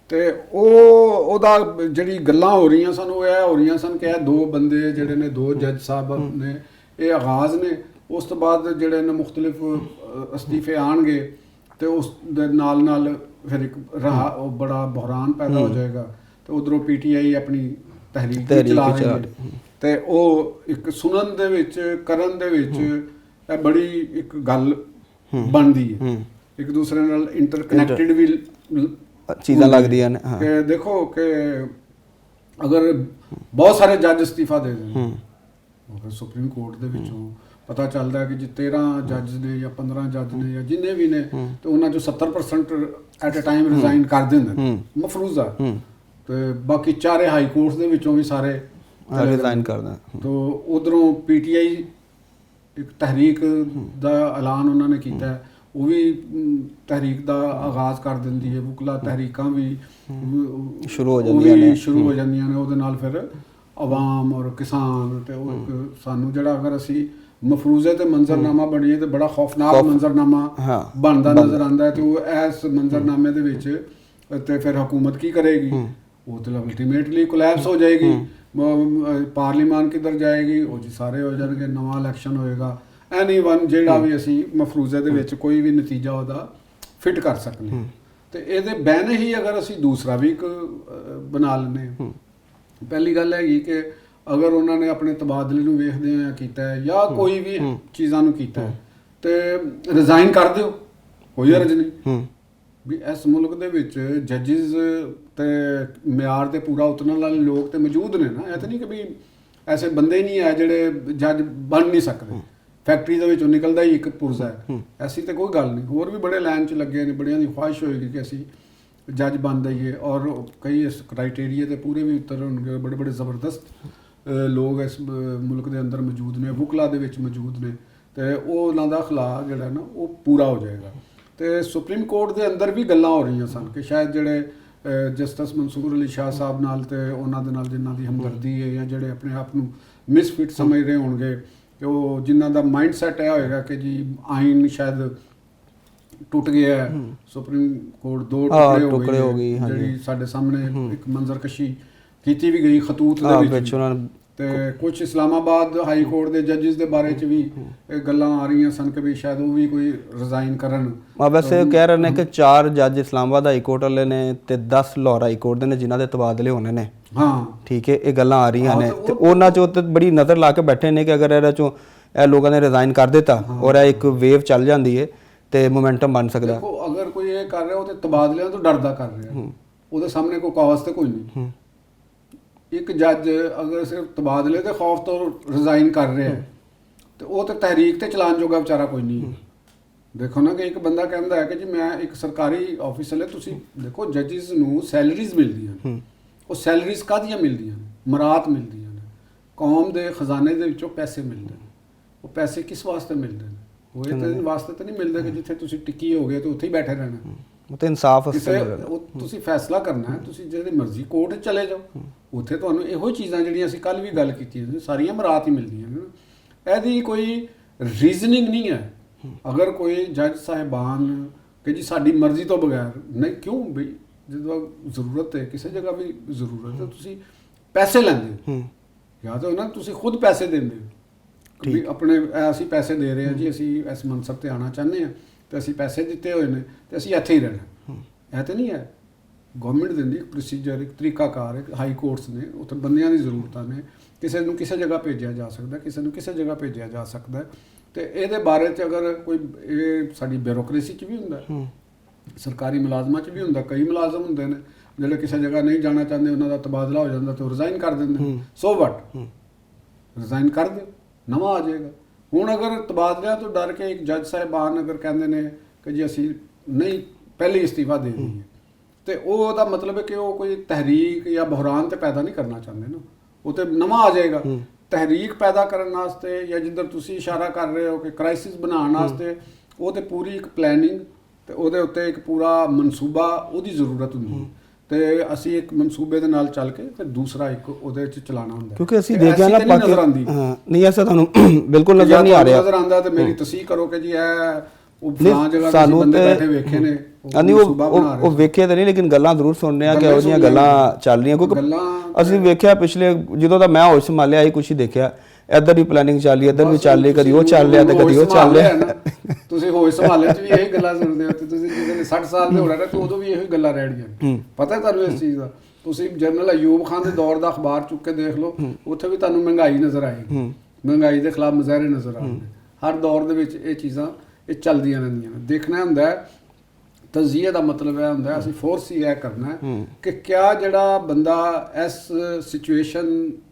ਤੇ ਉਹਦਾ ਜਿਹੜੀ ਗੱਲਾਂ ਹੋ ਰਹੀਆਂ ਸਨ ਉਹ ਇਹ ਹੋ ਰਹੀਆਂ ਸਨ ਕਿ ਇਹ 2 ਬੰਦੇ ਜਿਹੜੇ ਨੇ 2 ਜੱਜ ਸਾਹਿਬ ਨੇ, ਇਹ ਆਗਾਜ਼ ਨੇ। ਉਸ ਤੋਂ ਬਾਅਦ ਜਿਹੜੇ ਨੇ ਮੁਖਤਲਿਫ ਅਸਤੀਫੇ ਆਉਣਗੇ ਤੇ ਉਸ ਦੇ ਨਾਲ ਫਿਰ ਇੱਕ ਬੜਾ ਬੁਹਰਾਨ ਪੈਦਾ ਹੋ ਜਾਏਗਾ। ਤੇ ਉਧਰੋਂ PTI ਆਪਣੀ ਤਹਿਰੀਕ ਚਲਾ ਰਹੀ ਹੈ ਤੇ ਉਹ ਇੱਕ ਸੁਣਨ ਦੇ ਵਿੱਚ ਕਰਨ ਦੇ ਵਿੱਚ ਇਹ ਬੜੀ ਇੱਕ ਗੱਲ ਬਣਦੀ ਹੈ, ਇੱਕ ਦੂਸਰੇ ਨਾਲ ਇੰਟਰਕਨੈਕਟਡ ਵੀ ਚੀਜ਼ਾਂ ਲੱਗਦੀਆਂ ਨੇ। ਕਿ ਦੇਖੋ ਕਿ ਅਗਰ ਬਹੁਤ ਸਾਰੇ ਜੱਜ ਅਸਤੀਫਾ ਦੇ ਦੇਣ, ਅਗਰ ਸੁਪਰੀਮ ਕੋਰਟ ਦੇ ਵਿੱਚੋਂ ਪਤਾ ਚੱਲਦਾ ਕਿ ਜੇ 13 ਜੱਜ ਨੇ ਜਾਂ 15 ਜੱਜ ਨੇ ਜਾਂ ਜਿੰਨੇ ਵੀ ਨੇ ਤੇ ਉਹਨਾਂ ਚੋਂ 70% ਐਟ ਅ ਟਾਈਮ ਰਿਜ਼ਾਈਨ ਕਰ ਦਿੰਦੇ ਮਫਰੂਜ਼ਾ, ਤੇ ਬਾਕੀ 4 ਹਾਈ ਕੋਰਟਸ ਦੇ ਵਿੱਚੋਂ ਵੀ ਸਾਰੇ ਰਿਜ਼ਾਈਨ ਕਰਦਾ। ਤੋ ਉਧਰੋਂ PTI ਇੱਕ ਤਹਿਰੀਕ ਦਾ ਐਲਾਨ ਉਹਨਾਂ ਨੇ ਕੀਤਾ, ਉਹ ਵੀ ਤਹਿਰੀਕ ਦਾ ਆਗਾਜ਼ ਕਰ ਦਿੰਦੀ ਹੈ। ਵਕਲਾ ਤਹਿਰੀਕਾਂ ਵੀ ਸ਼ੁਰੂ ਹੋ ਜਾਂਦੀਆਂ ਨੇ ਉਹਦੇ ਨਾਲ ਫਿਰ ਆਵਾਮ ਔਰ ਕਿਸਾਨ। ਤੇ ਉਹ ਸਾਨੂੰ ਜਿਹੜਾ ਅਗਰ ਅਸੀਂ ਮਫਰੂਜ਼ੇ ਤੇ ਮੰਜ਼ਰਨਾਮਾ ਬਣੀਏ ਤੇ ਬੜਾ ਖੌਫਨਾਕ ਮੰਜ਼ਰਨਾਮਾ ਬਣਦਾ ਨਜ਼ਰ ਆਉਂਦਾ ਹੈ। ਤੇ ਉਹ ਇਸ ਮੰਜ਼ਰਨਾਮੇ ਦੇ ਵਿੱਚ ਤੇ ਫਿਰ ਹਕੂਮਤ ਕੀ ਕਰੇਗੀ? वो तो अल्टीमेटली कोलैप्स हो जाएगी। पार्लीमान किधर जाएगी, वो जी सारे हो जाएंगे, नवा इलैक्शन होएगा। एनीवन ਜਿਹੜਾ ਵੀ ਅਸੀਂ ਮਫਰੂਜ਼ੇ ਦੇ ਵਿੱਚ ਕੋਈ ਵੀ ਨਤੀਜਾ ਉਹਦਾ ਫਿਟ ਕਰ ਸਕਦੇ ਹਾਂ। ਤੇ ਇਹਦੇ ਬਹਿਨੇ ਹੀ ਅਗਰ ਅਸੀਂ ਦੂਸਰਾ ਵੀ ਇੱਕ ਬਣਾ ਲੈਂਦੇ ਹਾਂ। ਪਹਿਲੀ ਗੱਲ ਹੈਗੀ ਕਿ ਅਗਰ ਉਹਨਾਂ ਨੇ ਆਪਣੇ ਤਬਾਦਲੇ ਨੂੰ ਵੇਖਦੇ ਆ ਕੀਤਾ ਹੈ ਜਾਂ ਕੋਈ ਵੀ ਚੀਜ਼ਾਂ ਨੂੰ ਕੀਤਾ ਹੈ ਤੇ ਰਿਜ਼ਾਈਨ ਕਰ ਦਿਓ, ਕੋਈ ਹਰਜ ਨਹੀਂ। ਵੀ ਇਸ ਮੁਲਕ ਦੇ ਵਿੱਚ ਜੱਜਿਸ ਤੇ ਮਿਆਰ ਦੇ ਪੂਰਾ ਉਤਰਨ ਵਾਲੇ ਲੋਕ ਤੇ ਮੌਜੂਦ ਨੇ ਨਾ। ਇਹ ਤਾਂ ਨਹੀਂ ਕਿ ਵੀ ਐਸੇ ਬੰਦੇ ਹੀ ਨਹੀਂ ਹੈ ਜਿਹੜੇ ਜੱਜ ਬਣ ਨਹੀਂ ਸਕਦੇ। ਫੈਕਟਰੀ ਦੇ ਵਿੱਚੋਂ ਨਿਕਲਦਾ ਹੀ ਇੱਕ ਪੁਰਜ਼ਾ ਹੈ, ਐਸੀ ਤਾਂ ਕੋਈ ਗੱਲ ਨਹੀਂ। ਹੋਰ ਵੀ ਬੜੇ ਲਾਈਨ 'ਚ ਲੱਗੇ ਨੇ, ਬੜਿਆਂ ਦੀ ਖੁਆਇਸ਼ ਹੋਏਗੀ ਕਿ ਅਸੀਂ ਜੱਜ ਬਣ ਜਾਈਏ ਔਰ ਕਈ ਇਸ ਕ੍ਰਾਈਟੇਰੀਆ ਤੇ ਪੂਰੇ ਵੀ ਉਤਰ ਹੋਣਗੇ। ਬੜੇ ਬੜੇ ਜ਼ਬਰਦਸਤ ਲੋਕ ਇਸ ਮੁਲਕ ਦੇ ਅੰਦਰ ਮੌਜੂਦ ਨੇ, ਵਕਲਾ ਦੇ ਵਿੱਚ ਮੌਜੂਦ ਨੇ, ਤੇ ਉਹ ਉਹਨਾਂ ਦਾ ਅਖਲਾਕ ਜਿਹੜਾ ਨਾ ਉਹ ਪੂਰਾ ਹੋ ਜਾਏਗਾ। ਤੇ ਸੁਪਰੀਮ ਕੋਰਟ ਦੇ ਅੰਦਰ ਵੀ ਗੱਲਾਂ ਹੋ ਰਹੀਆਂ ਸਨ ਕਿ ਸ਼ਾਇਦ ਜਿਹੜੇ ਜਸਟਿਸ ਮਨਸੂਰ ਅਲੀ ਸ਼ਾਹ ਸਾਹਿਬ ਨਾਲ ਤੇ ਉਹਨਾਂ ਦੇ ਨਾਲ ਜਿਨ੍ਹਾਂ ਦੀ ਹਮਦਰਦੀ ਹੈ ਜਾਂ ਜਿਹੜੇ ਆਪਣੇ ਆਪ ਨੂੰ ਮਿਸਫਿਟ ਸਮਝ ਰਹੇ ਹੋਣਗੇ ਕਿ ਉਹ ਜਿਨ੍ਹਾਂ ਦਾ ਮਾਈਂਡ ਸੈਟ ਇਹ ਹੋਏਗਾ ਕਿ ਜੀ ਆਇਨ ਸ਼ਾਇਦ ਟੁੱਟ ਗਿਆ ਹੈ, ਸੁਪਰੀਮ ਕੋਰਟ ਦੋ ਟੁਕੜੇ ਹੋ ਗਈ, ਜਿਹੜੀ ਸਾਡੇ ਸਾਹਮਣੇ ਇੱਕ ਮੰਜ਼ਰਕਸ਼ੀ ਕੀਤੀ ਵੀ ਗਈ ਖਤੂਤ ਦੇ ਵਿੱਚ। ਤੇ ਕੁਝ ਇਸਲਾਮਾਬਾਦ ਹਾਈ ਕੋਰਟ ਦੇ ਜੱਜਿਸ ਦੇ ਬਾਰੇ ਚ ਵੀ ਇਹ ਗੱਲਾਂ ਆ ਰਹੀਆਂ ਸਨ ਕਿ ਵੀ ਸ਼ਾਇਦ ਉਹ ਵੀ ਕੋਈ ਰਿਜ਼ਾਈਨ ਕਰਨ। ਵੈਸੇ ਕਹਿ ਰਹੇ ਨੇ ਕਿ 4 ਜੱਜ ਇਸਲਾਮਾਬਾਦ ਹਾਈ ਕੋਰਟ ਵਾਲੇ ਨੇ ਤੇ 10 ਲਾਹੌਰ ਹਾਈ ਕੋਰਟ ਦੇ ਨੇ ਜਿਨ੍ਹਾਂ ਦੇ ਤਬਾਦਲੇ ਹੋਣੇ ਨੇ। ਹਾਂ ਠੀਕ ਹੈ, ਇਹ ਗੱਲਾਂ ਆ ਰਹੀਆਂ ਨੇ ਤੇ ਉਹਨਾਂ ਚੋਂ ਤੇ ਬੜੀ ਨਜ਼ਰ ਲਾ ਕੇ ਬੈਠੇ ਨੇ ਕਿ ਅਗਰ ਇਹਦੇ ਚੋਂ ਇਹ ਲੋਕਾਂ ਨੇ ਰਿਜ਼ਾਈਨ ਕਰ ਦਿੱਤਾ ਔਰ ਇਹ ਇੱਕ ਵੇਵ ਚੱਲ ਜਾਂਦੀ ਹੈ ਤੇ ਮੋਮੈਂਟਮ ਬਣ ਸਕਦਾ। ਦੇਖੋ ਅਗਰ ਕੋਈ ਇਹ ਕਰ ਰਿਹਾ ਉਹ ਤੇ ਤਬਾਦਲਿਆਂ ਤੋਂ ਡਰਦਾ ਕਰ ਰਿਹਾ, ਉਹਦੇ ਸਾਹਮਣੇ ਕੋਈ ਕਾਗਜ਼ ਤੇ ਕੋਈ ਨਹੀਂ। ਇੱਕ ਜੱਜ ਅਗਰ ਸਿਰਫ ਤਬਾਦਲੇ ਦੇ ਖੌਫ ਤੋਂ ਰਿਜ਼ਾਈਨ ਕਰ ਰਿਹਾ ਤੇ ਉਹ ਤੇ ਤਹਿਰੀਕ ਤੇ ਚਲਾਉਣ ਜੋਗਾ ਵਿਚਾਰਾ ਕੋਈ ਨਹੀਂ। ਦੇਖੋ ਨਾ ਕਿ ਇੱਕ ਬੰਦਾ ਕਹਿੰਦਾ ਹੈ ਕਿ ਜੀ ਮੈਂ ਇੱਕ ਸਰਕਾਰੀ ਆਫਿਸਰ ਹੈ। ਤੁਸੀਂ ਦੇਖੋ ਜੱਜਿਸ ਨੂੰ ਸੈਲਰੀਜ਼ ਮਿਲਦੀਆਂ ਨੇ, ਉਹ ਸੈਲਰੀਜ਼ ਕਾਹਦੀਆਂ ਮਿਲਦੀਆਂ ਨੇ? ਮਰਾਤ ਮਿਲਦੀਆਂ ਨੇ, ਕੌਮ ਦੇ ਖਜ਼ਾਨੇ ਦੇ ਵਿੱਚੋਂ ਪੈਸੇ ਮਿਲਦੇ ਨੇ। ਉਹ ਪੈਸੇ ਕਿਸ ਵਾਸਤੇ ਮਿਲਦੇ ਨੇ? ਉਹ ਇਹ ਵਾਸਤੇ ਤਾਂ ਨਹੀਂ ਮਿਲਦੇ ਕਿ ਜਿੱਥੇ ਤੁਸੀਂ ਟਿੱਕੀ ਹੋ ਗਏ ਤੇ ਉੱਥੇ ਹੀ ਬੈਠੇ ਰਹਿਣਾ। ਉਹ ਤਾਂ ਇਨਸਾਫ ਤੁਸੀਂ ਫੈਸਲਾ ਕਰਨਾ ਹੈ, ਤੁਸੀਂ ਜਿਹੜੇ ਮਰਜ਼ੀ ਕੋਰਟ ਚਲੇ ਜਾਓ, ਉੱਥੇ ਤੁਹਾਨੂੰ ਇਹੋ ਚੀਜ਼ਾਂ ਜਿਹੜੀਆਂ ਅਸੀਂ ਕੱਲ ਵੀ ਗੱਲ ਕੀਤੀ ਸਾਰੀਆਂ ਮਰਾਤ ਹੀ ਮਿਲਦੀਆਂ ਨੇ। ਇਹਦੀ ਕੋਈ ਰੀਜ਼ਨਿੰਗ ਨਹੀਂ ਹੈ। ਅਗਰ ਕੋਈ ਜੱਜ ਸਾਹਿਬਾਨ ਕਿ ਜੀ ਸਾਡੀ ਮਰਜ਼ੀ ਤੋਂ ਬਗੈਰ ਨਹੀਂ, ਕਿਉਂ ਬਈ ਜਦੋਂ ਜ਼ਰੂਰਤ ਹੈ ਕਿਸੇ ਜਗ੍ਹਾ ਵੀ ਜ਼ਰੂਰਤ ਹੈ ਤੁਸੀਂ ਪੈਸੇ ਲੈਂਦੇ ਹੋ ਜਾਂ ਤਾਂ ਉਹਨਾਂ ਤੁਸੀਂ ਖੁਦ ਪੈਸੇ ਦਿੰਦੇ ਹੋ ਵੀ ਆਪਣੇ ਅਸੀਂ ਪੈਸੇ ਦੇ ਰਹੇ ਹਾਂ ਜੀ, ਅਸੀਂ ਇਸ ਮਨਸਬ ਤੇ ਆਉਣਾ ਚਾਹੁੰਦੇ ਹਾਂ ਤੇ ਅਸੀਂ ਪੈਸੇ ਦਿੱਤੇ ਹੋਏ ਨੇ ਤੇ ਅਸੀਂ ਇੱਥੇ ਹੀ ਰਹਿਣਾ। ਇਹ ਤਾਂ ਨਹੀਂ ਹੈ। ਗਵਰਨਮੈਂਟ ਦਿੰਦੀ ਇੱਕ ਪ੍ਰੋਸੀਜਰ, ਇੱਕ ਤਰੀਕਾਕਾਰ, ਇੱਕ ਹਾਈ ਕੋਰਟਸ ਨੇ, ਉੱਥੇ ਬੰਦਿਆਂ ਦੀ ਜ਼ਰੂਰਤਾਂ ਨੇ। ਕਿਸੇ ਨੂੰ ਕਿਸੇ ਜਗ੍ਹਾ ਭੇਜਿਆ ਜਾ ਸਕਦਾ, ਕਿਸੇ ਨੂੰ ਕਿਸੇ ਜਗ੍ਹਾ ਭੇਜਿਆ ਜਾ ਸਕਦਾ। ਤੇ ਇਹਦੇ ਬਾਰੇ 'ਚ ਅਗਰ ਕੋਈ ਇਹ ਸਾਡੀ ਬਿਊਰੋਕ੍ਰੇਸੀ 'ਚ ਵੀ ਹੁੰਦਾ, ਸਰਕਾਰੀ ਮੁਲਾਜ਼ਮਾਂ 'ਚ ਵੀ ਹੁੰਦਾ। ਕਈ ਮੁਲਾਜ਼ਮ ਹੁੰਦੇ ਨੇ ਜਿਹੜੇ ਕਿਸੇ ਜਗ੍ਹਾ ਨਹੀਂ ਜਾਣਾ ਚਾਹੁੰਦੇ, ਉਹਨਾਂ ਦਾ ਤਬਾਦਲਾ ਹੋ ਜਾਂਦਾ ਤੇ ਉਹ ਰਿਜ਼ਾਈਨ ਕਰ ਦਿੰਦੇ। ਸੋ ਵਟ, ਰਿਜ਼ਾਈਨ ਕਰ ਦਿਓ, ਨਵਾਂ ਆ ਜਾਏਗਾ। ਹੁਣ ਅਗਰ ਤਬਾਦਲਿਆਂ ਤੋਂ ਡਰ ਕੇ ਇੱਕ ਜੱਜ ਸਾਹਿਬਾਨ ਅਗਰ ਕਹਿੰਦੇ ਨੇ ਕਿ ਜੀ ਅਸੀਂ ਨਹੀਂ ਪਹਿਲੇ ਇਸਤੀਫਾ ਦੇ ਦਈਏ ਤੇ ਉਹਦਾ ਮਤਲਬ ਹੈ ਕਿ ਉਹ ਕੋਈ ਤਹਿਰੀਕ ਜਾਂ ਬੁਹਰਾਨ ਤੇ ਪੈਦਾ ਨਹੀਂ ਕਰਨਾ ਚਾਹੁੰਦੇ ਨਾ। ਉਹ ਤੇ ਨਵਾਂ ਆ ਜਾਏਗਾ। ਤਹਿਰੀਕ ਪੈਦਾ ਕਰਨ ਵਾਸਤੇ ਜਾਂ ਜਿੱਧਰ ਤੁਸੀਂ ਇਸ਼ਾਰਾ ਕਰ ਰਹੇ ਹੋ ਕਿ ਕ੍ਰਾਈਸਿਸ ਬਣਾਉਣ ਵਾਸਤੇ ਉਹ ਤੇ ਪੂਰੀ ਇੱਕ ਪਲੈਨਿੰਗ ਤੇ ਉਹਦੇ ਉੱਤੇ ਇੱਕ ਪੂਰਾ ਮਨਸੂਬਾ ਉਹਦੀ ਜ਼ਰੂਰਤ ਹੁੰਦੀ ਹੈ। ਤੇ ਅਸੀਂ ਇੱਕ ਮਨਸੂਬੇ ਦੇ ਨਾਲ ਚੱਲ ਕੇ ਫਿਰ ਦੂਸਰਾ ਇੱਕ ਉਹਦੇ 'ਚ ਚਲਾਉਣਾ ਹੁੰਦਾ। ਕਿਉਂਕਿ ਅਸੀਂ ਦੇਖਿਆ ਨਾ ਪਾਕਿਸਤਾਨ ਨਹੀਂ ਐਸਾ ਤੁਹਾਨੂੰ ਬਿਲਕੁਲ ਨਜ਼ਰ ਨਹੀਂ ਆ ਰਿਹਾ। ਨਜ਼ਰ ਆਉਂਦਾ ਤੇ ਮੇਰੀ ਤਸਦੀਕ ਕਰੋ ਕਿ ਜੀ ਇਹ ਉਹ ਫਲਾਂ ਜਗ੍ਹਾ ਤੇ ਬੰਦੇ ਬੈਠੇ ਵੇਖੇ ਨੇ। ਨਹੀਂ ਉਹ ਵੇਖੇ ਤਾਂ ਨਹੀਂ, ਲੇਕਿਨ ਗੱਲਾਂ ਜ਼ਰੂਰ ਸੁਣਨੇ ਆ ਕਿ ਇਹੋ ਜਿਹੀਆਂ ਗੱਲਾਂ ਚੱਲ ਰਹੀਆਂ। ਕਿਉਂਕਿ ਅਸੀਂ ਵੇਖਿਆ ਪਿਛਲੇ ਜਦੋਂ ਦਾ ਮੈਂ ਹੋਸ਼ ਸੰਭਾਲਿਆ ਹੀ ਕੁਛ ਹੀ ਦੇਖਿਆ, ਇੱਧਰ ਹੀ ਪਲੈਨਿੰਗ ਚੱਲ ਰਹੀ, ਇੱਧਰ ਵੀ ਚੱਲ ਰਹੀ, ਕਦੀ ਉਹ ਚੱਲ ਰਿਹਾ ਤੇ ਕਦੀ ਉਹ ਚੱਲ ਰਿਹਾ। ਤੁਸੀਂ ਹੋਸ਼ ਸੰਭਾਲੇ 'ਚ ਵੀ ਇਹੀ ਗੱਲਾਂ ਸੁਣਦੇ ਹੋ ਤੇ ਤੁਸੀਂ ਜਿਹੜੇ 60 ਸਾਲ ਦੇ ਹੋ ਰਹੇ ਤੇ ਉਦੋਂ ਵੀ ਇਹੀ ਗੱਲਾਂ ਰਹਿਣਗੀਆਂ। ਪਤਾ ਤੁਹਾਨੂੰ ਇਸ ਚੀਜ਼ ਦਾ? ਤੁਸੀਂ ਜਨਰਲ ਅਯੂਬ ਖਾਨ ਦੇ ਦੌਰ ਦਾ ਅਖਬਾਰ ਚੁੱਕ ਕੇ ਦੇਖ ਲਓ, ਉੱਥੇ ਵੀ ਤੁਹਾਨੂੰ ਮਹਿੰਗਾਈ ਨਜ਼ਰ ਆਏਗੀ, ਮਹਿੰਗਾਈ ਦੇ ਖਿਲਾਫ ਮੁਜ਼ਾਹਰੇ ਨਜ਼ਰ ਆਉਣਗੇ। ਹਰ ਦੌਰ ਦੇ ਵਿੱਚ ਇਹ ਚੀਜ਼ਾਂ ਇਹ ਚੱਲਦੀਆਂ ਰਹਿੰਦੀਆਂ ਨੇ। ਦੇਖਣਾ ਹੁੰਦਾ ਹੈ ਤਜ਼ੀਏ ਦਾ ਮਤਲਬ ਇਹ ਹੁੰਦਾ ਅਸੀਂ ਫੋਰਸ ਹੀ ਇਹ ਕਰਨਾ ਕਿ ਕਿਆ ਜਿਹੜਾ ਬੰਦਾ ਇਸ ਸਿਚੁਏਸ਼ਨ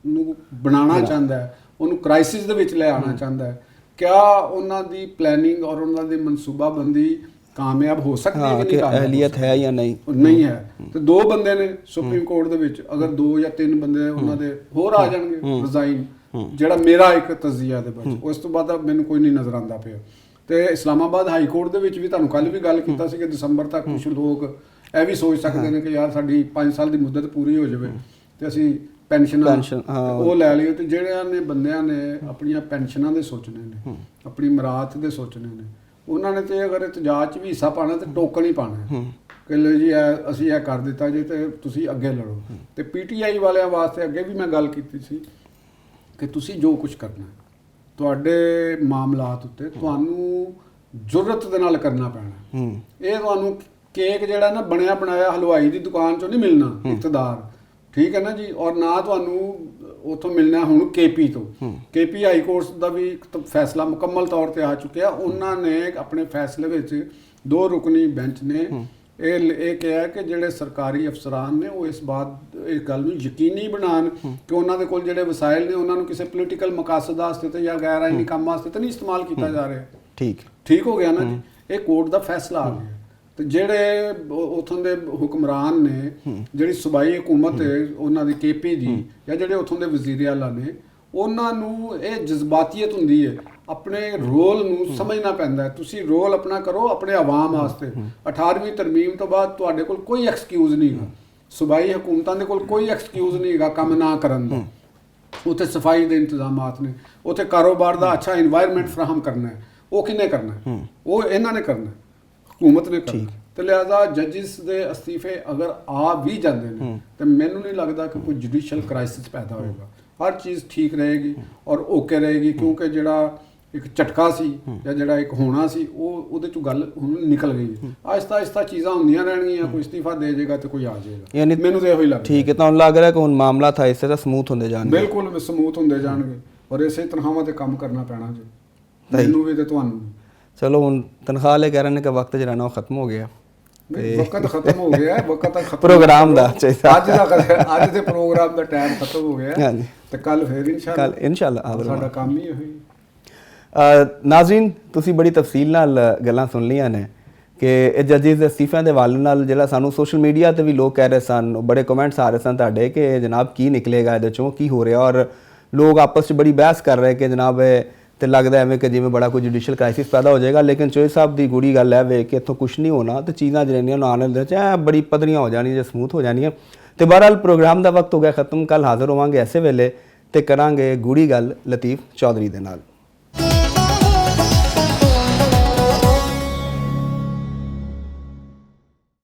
ਨੂੰ ਬਣਾਉਣਾ ਚਾਹੁੰਦਾ ਹੈ, ਉਹਨੂੰ ਕ੍ਰਾਈਸਿਸ ਦੇ ਵਿੱਚ ਲੈ ਆਉਣਾ ਚਾਹੁੰਦਾ ਹੈ, ਕਿਆ ਉਹਨਾਂ ਦੀ ਪਲੈਨਿੰਗ ਔਰ ਉਹਨਾਂ ਦੀ ਮਨਸੂਬਾਬੰਦੀ ਕਾਮਯਾਬ ਹੋ ਸਕਦੀ ਹੈ ਕਿ ਨਹੀਂ, ਅਹਿਲੀਅਤ ਹੈ ਜਾਂ ਨਹੀਂ ਹੈ। ਤੇ 2 ਬੰਦੇ ਨੇ ਸੁਪਰੀਮ ਕੋਰਟ ਦੇ ਵਿੱਚ, ਅਗਰ 2 ਜਾਂ 3 ਬੰਦੇ ਉਹਨਾਂ ਦੇ ਹੋਰ ਆ ਜਾਣਗੇ ਰਿਜ਼ਾਈਨ, ਜਿਹੜਾ ਮੇਰਾ ਇੱਕ ਤਜ਼ੀਆ ਦੇ ਵਿੱਚ, ਉਸ ਤੋਂ ਬਾਅਦ ਮੈਨੂੰ ਕੋਈ ਨਹੀਂ ਨਜ਼ਰ ਆਉਂਦਾ ਪਿਆ। ਤੇ ਇਸਲਾਮਾਬਾਦ ਹਾਈ ਕੋਰਟ ਦੇ ਵਿੱਚ ਵੀ ਤੁਹਾਨੂੰ ਕੱਲ ਵੀ ਗੱਲ ਕੀਤਾ ਸੀ ਕਿ ਦਸੰਬਰ ਤੱਕ ਕੁਝ ਲੋਕ ਇਹ ਵੀ ਸੋਚ ਸਕਦੇ ਨੇ ਕਿ ਯਾਰ ਸਾਡੀ 5 ਸਾਲ ਦੀ ਮੁੱਦਤ ਪੂਰੀ ਹੋ ਜਾਵੇ ਤੇ ਅਸੀਂ ਪੈਨਸ਼ਨ ਉਹ ਲੈ ਲਈਏ। ਤੇ ਜਿਹੜਿਆਂ ਨੇ ਬੰਦਿਆਂ ਨੇ ਆਪਣੀਆਂ ਪੈਨਸ਼ਨਾਂ ਦੇ ਸੋਚਣੇ ਨੇ, ਆਪਣੀ ਮਰਾਤ ਦੇ ਸੋਚਣੇ ਨੇ, ਉਹਨਾਂ ਨੇ ਤੇ ਅਗਰ ਇਤਜਾਜ 'ਚ ਵੀ ਹਿੱਸਾ ਪਾਣਾ ਤੇ ਟੋਕਨ ਹੀ ਪਾਣਾ ਕਿ ਲਓ ਜੀ ਅਸੀਂ ਇਹ ਕਰ ਦਿੱਤਾ ਜੇ ਤੇ ਤੁਸੀਂ ਅੱਗੇ ਲੜੋ। ਤੇ ਪੀਟੀਆਈ ਵਾਲਿਆਂ ਵਾਸਤੇ ਅੱਗੇ ਵੀ ਮੈਂ ਗੱਲ ਕੀਤੀ ਸੀ ਕਿ ਤੁਸੀਂ ਜੋ ਕੁਝ ਕਰਨਾ ਤੁਹਾਡੇ ਮਾਮਲਾਤ ਉੱਤੇ ਤੁਹਾਨੂੰ ਜੁਰਤ ਦੇ ਨਾਲ ਕਰਨਾ ਪੈਣਾ। ਇਹ ਤੁਹਾਨੂੰ ਕੇਕ ਜਿਹੜਾ ਨਾ ਬਣਿਆ ਬਣਾਇਆ ਹਲਵਾਈ ਦੀ ਦੁਕਾਨ 'ਚੋਂ ਨਹੀਂ ਮਿਲਣਾ ਇਕਤਦਾਰ, ਠੀਕ ਹੈ ਨਾ ਜੀ। ਔਰ ਨਾ ਤੁਹਾਨੂੰ ਉਥੋਂ ਮਿਲਣਾ ਹੁਣ ਕੇਪੀ ਤੋਂ। ਕੇਪੀ ਹਾਈ ਕੋਰਟ ਦਾ ਵੀ ਇੱਕ ਫੈਸਲਾ ਮੁਕੰਮਲ ਤੌਰ ਤੇ ਆ ਚੁੱਕਿਆ। ਉਹਨਾਂ ਨੇ ਆਪਣੇ ਫੈਸਲੇ ਵਿੱਚ 2 ਰੁਕਨੀ ਬੈਂਚ ਨੇ ਇਹ ਕਿਹਾ ਕਿ ਜਿਹੜੇ ਸਰਕਾਰੀ ਅਫਸਰਾਨ ਨੇ ਉਹ ਇਸ ਗੱਲ ਨੂੰ ਯਕੀਨੀ ਬਣਾਉਣ ਕਿ ਉਹਨਾਂ ਦੇ ਕੋਲ ਜਿਹੜੇ ਵਸਾਇਲ ਨੇ ਉਹਨਾਂ ਨੂੰ ਕਿਸੇ ਪੋਲੀਟੀਕਲ ਮਕਾਸਦ ਵਾਸਤੇ ਤੇ ਜਾਂ ਗੈਰ ਆਈਨੀ ਕੰਮ ਵਾਸਤੇ ਤਾਂ ਨਹੀਂ ਇਸਤੇਮਾਲ ਕੀਤਾ ਜਾ ਰਿਹਾ। ਠੀਕ ਹੋ ਗਿਆ ਨਾ ਜੀ, ਇਹ ਕੋਰਟ ਦਾ ਫੈਸਲਾ ਆ ਗਿਆ। ਤੇ ਜਿਹੜੇ ਉਥੋਂ ਦੇ ਹੁਕਮਰਾਨ ਨੇ, ਜਿਹੜੀ ਸੂਬਾਈ ਹਕੂਮਤ ਹੈ ਉਹਨਾਂ ਦੀ ਕੇਪੀ ਦੀ, ਜਾਂ ਜਿਹੜੇ ਉਥੋਂ ਦੇ ਵਜ਼ੀਰ ਆਲਾ ਨੇ, ਉਹਨਾਂ ਨੂੰ ਇਹ ਜਜ਼ਬਾਤੀਅਤ ਹੁੰਦੀ ਹੈ। ਆਪਣੇ ਰੋਲ ਨੂੰ ਸਮਝਣਾ ਪੈਂਦਾ ਹੈ। ਤੁਸੀਂ ਰੋਲ ਆਪਣਾ ਕਰੋ ਆਪਣੇ ਆਵਾਮ ਵਾਸਤੇ। 18ਵੀਂ ਤਰਮੀਮ ਤੋਂ ਬਾਅਦ ਤੁਹਾਡੇ ਕੋਲ ਕੋਈ ਐਕਸਕਿਊਜ਼ ਨਹੀਂ ਹੈ। ਸੂਬਾਈ ਹਕੂਮਤਾਂ ਦੇ ਕੋਲ ਕੋਈ ਐਕਸਕਿਊਜ਼ ਨਹੀਂ ਹੈਗਾ ਕੰਮ ਨਾ ਕਰਨ ਦਾ। ਉੱਥੇ ਸਫਾਈ ਦੇ ਇੰਤਜ਼ਾਮਾਤ ਨੇ, ਉੱਥੇ ਕਾਰੋਬਾਰ ਦਾ ਅੱਛਾ এনवायरमेंट ਫਰਾਹਮ ਕਰਨਾ ਹੈ। ਉਹ ਕਿਹਨੇ ਕਰਨਾ ਹੈ? ਉਹ ਇਹਨਾਂ ਨੇ ਕਰਨਾ, ਹਕੂਮਤ ਨੇ ਕਰਨਾ। ਤੇ ਲਿਹਾਜ਼ਾ ਜੱਜਿਸ ਦੇ ਅਸਤੀਫੇ ਅਗਰ ਆ ਵੀ ਜਾਂਦੇ ਨੇ ਤੇ ਮੈਨੂੰ ਨਹੀਂ ਲੱਗਦਾ ਕਿ ਕੋਈ ਜੁਡੀਸ਼ੀਅਲ ਕ੍ਰਾਈਸਿਸ ਪੈਦਾ ਹੋਏਗਾ। ਹਰ ਚੀਜ਼ ਠੀਕ ਰਹੇਗੀ ਔਰ ਓਕੇ ਰਹੇਗੀ, ਕਿਉਂਕਿ ਜਿਹੜਾ ਇੱਕ ਝਟਕਾ ਸੀ ਜਾਂ ਜਿਹੜਾ ਇੱਕ ਹੋਣਾ ਸੀ ਉਹਦੇ ਚੋਂ ਗੱਲ ਹੁਣ ਨਿਕਲ ਗਈ। ਆਹਿਸਤਾ ਆਹਿਸਤਾ ਚੀਜ਼ਾਂ ਹੁੰਦੀਆਂ ਰਹਿਣਗੀਆਂ, ਕੋਈ ਅਸਤੀਫਾ ਦੇ ਜਾਏਗਾ ਤੇ ਕੋਈ ਆ ਜਾਏਗਾ। ਮੈਨੂੰ ਤਾਂ ਇਹੋ ਹੀ ਲੱਗਦਾ। ਠੀਕ ਹੈ, ਤੁਹਾਨੂੰ ਲੱਗ ਰਿਹਾ ਕਿ ਹੁਣ ਮਾਮਲਾ ਥਾ ਇਸੇ ਦਾ ਸਮੂਥ ਹੁੰਦੇ ਜਾਣਗੇ? ਬਿਲਕੁਲ ਸਮੂਥ ਹੁੰਦੇ ਜਾਣਗੇ ਔਰ ਇਸੇ ਤਨਖਾਹਾਂ ਤੇ ਕੰਮ ਕਰਨਾ ਪੈਣਾ ਜੀ, ਮੈਨੂੰ ਵੀ ਤੇ ਤੁਹਾਨੂੰ ਵੀ। ਚਲੋ ਹੁਣ ਤਨਖਾਹ ਲੈ ਕਹਿ ਰਹੇ ਨੇ ਕਿ ਵਕਤ ਜਿਹੜਾ ਨਾ ਉਹ ਖਤਮ ਹੋ ਗਿਆ। ਵਕਤ ਖਤਮ ਹੋ ਗਿਆ, ਵਕਤ ਖਤਮ ਪ੍ਰੋਗਰਾਮ ਦਾ ਅੱਜ ਦੇ ਪ੍ਰੋਗਰਾਮ ਦਾ ਟਾਈਮ ਖਤਮ ਹੋ ਗਿਆ ਤੇ ਕੱਲ ਫੇਰ ਇਨਸ਼ਾਅੱਲਾ ਸਾਡਾ ਕੰਮ ਹੀ ਹੋਈ। ਨਾਜ਼ਰੀਨ, ਤੁਸੀਂ ਬੜੀ ਤਫਸੀਲ ਨਾਲ ਗੱਲਾਂ ਸੁਣ ਲਈਆਂ ਨੇ ਕਿ ਇਹ ਜੱਜਿਸ ਦੇ ਅਸਤੀਫਿਆਂ ਦੇ ਹਵਾਲੇ ਨਾਲ ਜਿਹੜਾ ਸਾਨੂੰ ਸੋਸ਼ਲ ਮੀਡੀਆ ਤੇ ਵੀ ਲੋਕ ਕਹਿ ਰਹੇ ਸਨ, ਬੜੇ ਕਮੈਂਟਸ ਆ ਰਹੇ ਸਨ ਤੁਹਾਡੇ ਕਿ ਜਨਾਬ ਕੀ ਨਿਕਲੇਗਾ ਇਹਦੇ ਚੋਂ, ਕੀ ਹੋ ਰਿਹਾ। ਔਰ ਲੋਕ ਆਪਸ 'ਚ ਬੜੀ ਬਹਿਸ ਕਰ ਰਹੇ ਕਿ ਜਨਾਬ ਤੇ ਲੱਗਦਾ ਐਵੇਂ ਕਿ ਜਿਵੇਂ ਬੜਾ ਕੋਈ ਜੁਡੀਸ਼ੀਅਲ ਕ੍ਰਾਈਸਿਸ ਪੈਦਾ ਹੋ ਜਾਏਗਾ। ਲੇਕਿਨ ਚੋਏ ਸਾਹਿਬ ਦੀ ਗੂੜੀ ਗੱਲ ਹੈ ਵੇ ਕਿ ਇੱਥੋਂ ਕੁਛ ਨਹੀਂ ਹੋਣਾ ਤੇ ਚੀਜ਼ਾਂ ਜਿਹੜੀਆਂ ਆਉਣ ਵਾਲੇ ਦਿਨਾਂ 'ਚ ਬੜੀ ਪੱਧਰੀਆਂ ਹੋ ਜਾਣੀਆਂ ਜਾਂ ਸਮੂਥ ਹੋ ਜਾਣੀਆਂ। ਤੇ ਬਹਰਹਾਲ ਪ੍ਰੋਗਰਾਮ ਦਾ ਵਕਤ ਹੋ ਗਿਆ ਖਤਮ। ਕੱਲ ਹਾਜ਼ਰ ਹੋਵਾਂਗੇ ਐਸੇ ਵੇਲੇ ਤੇ ਕਰਾਂਗੇ ਗੂੜੀ ਗੱਲ ਲਤੀਫ ਚੌਧਰੀ ਦੇ ਨਾਲ।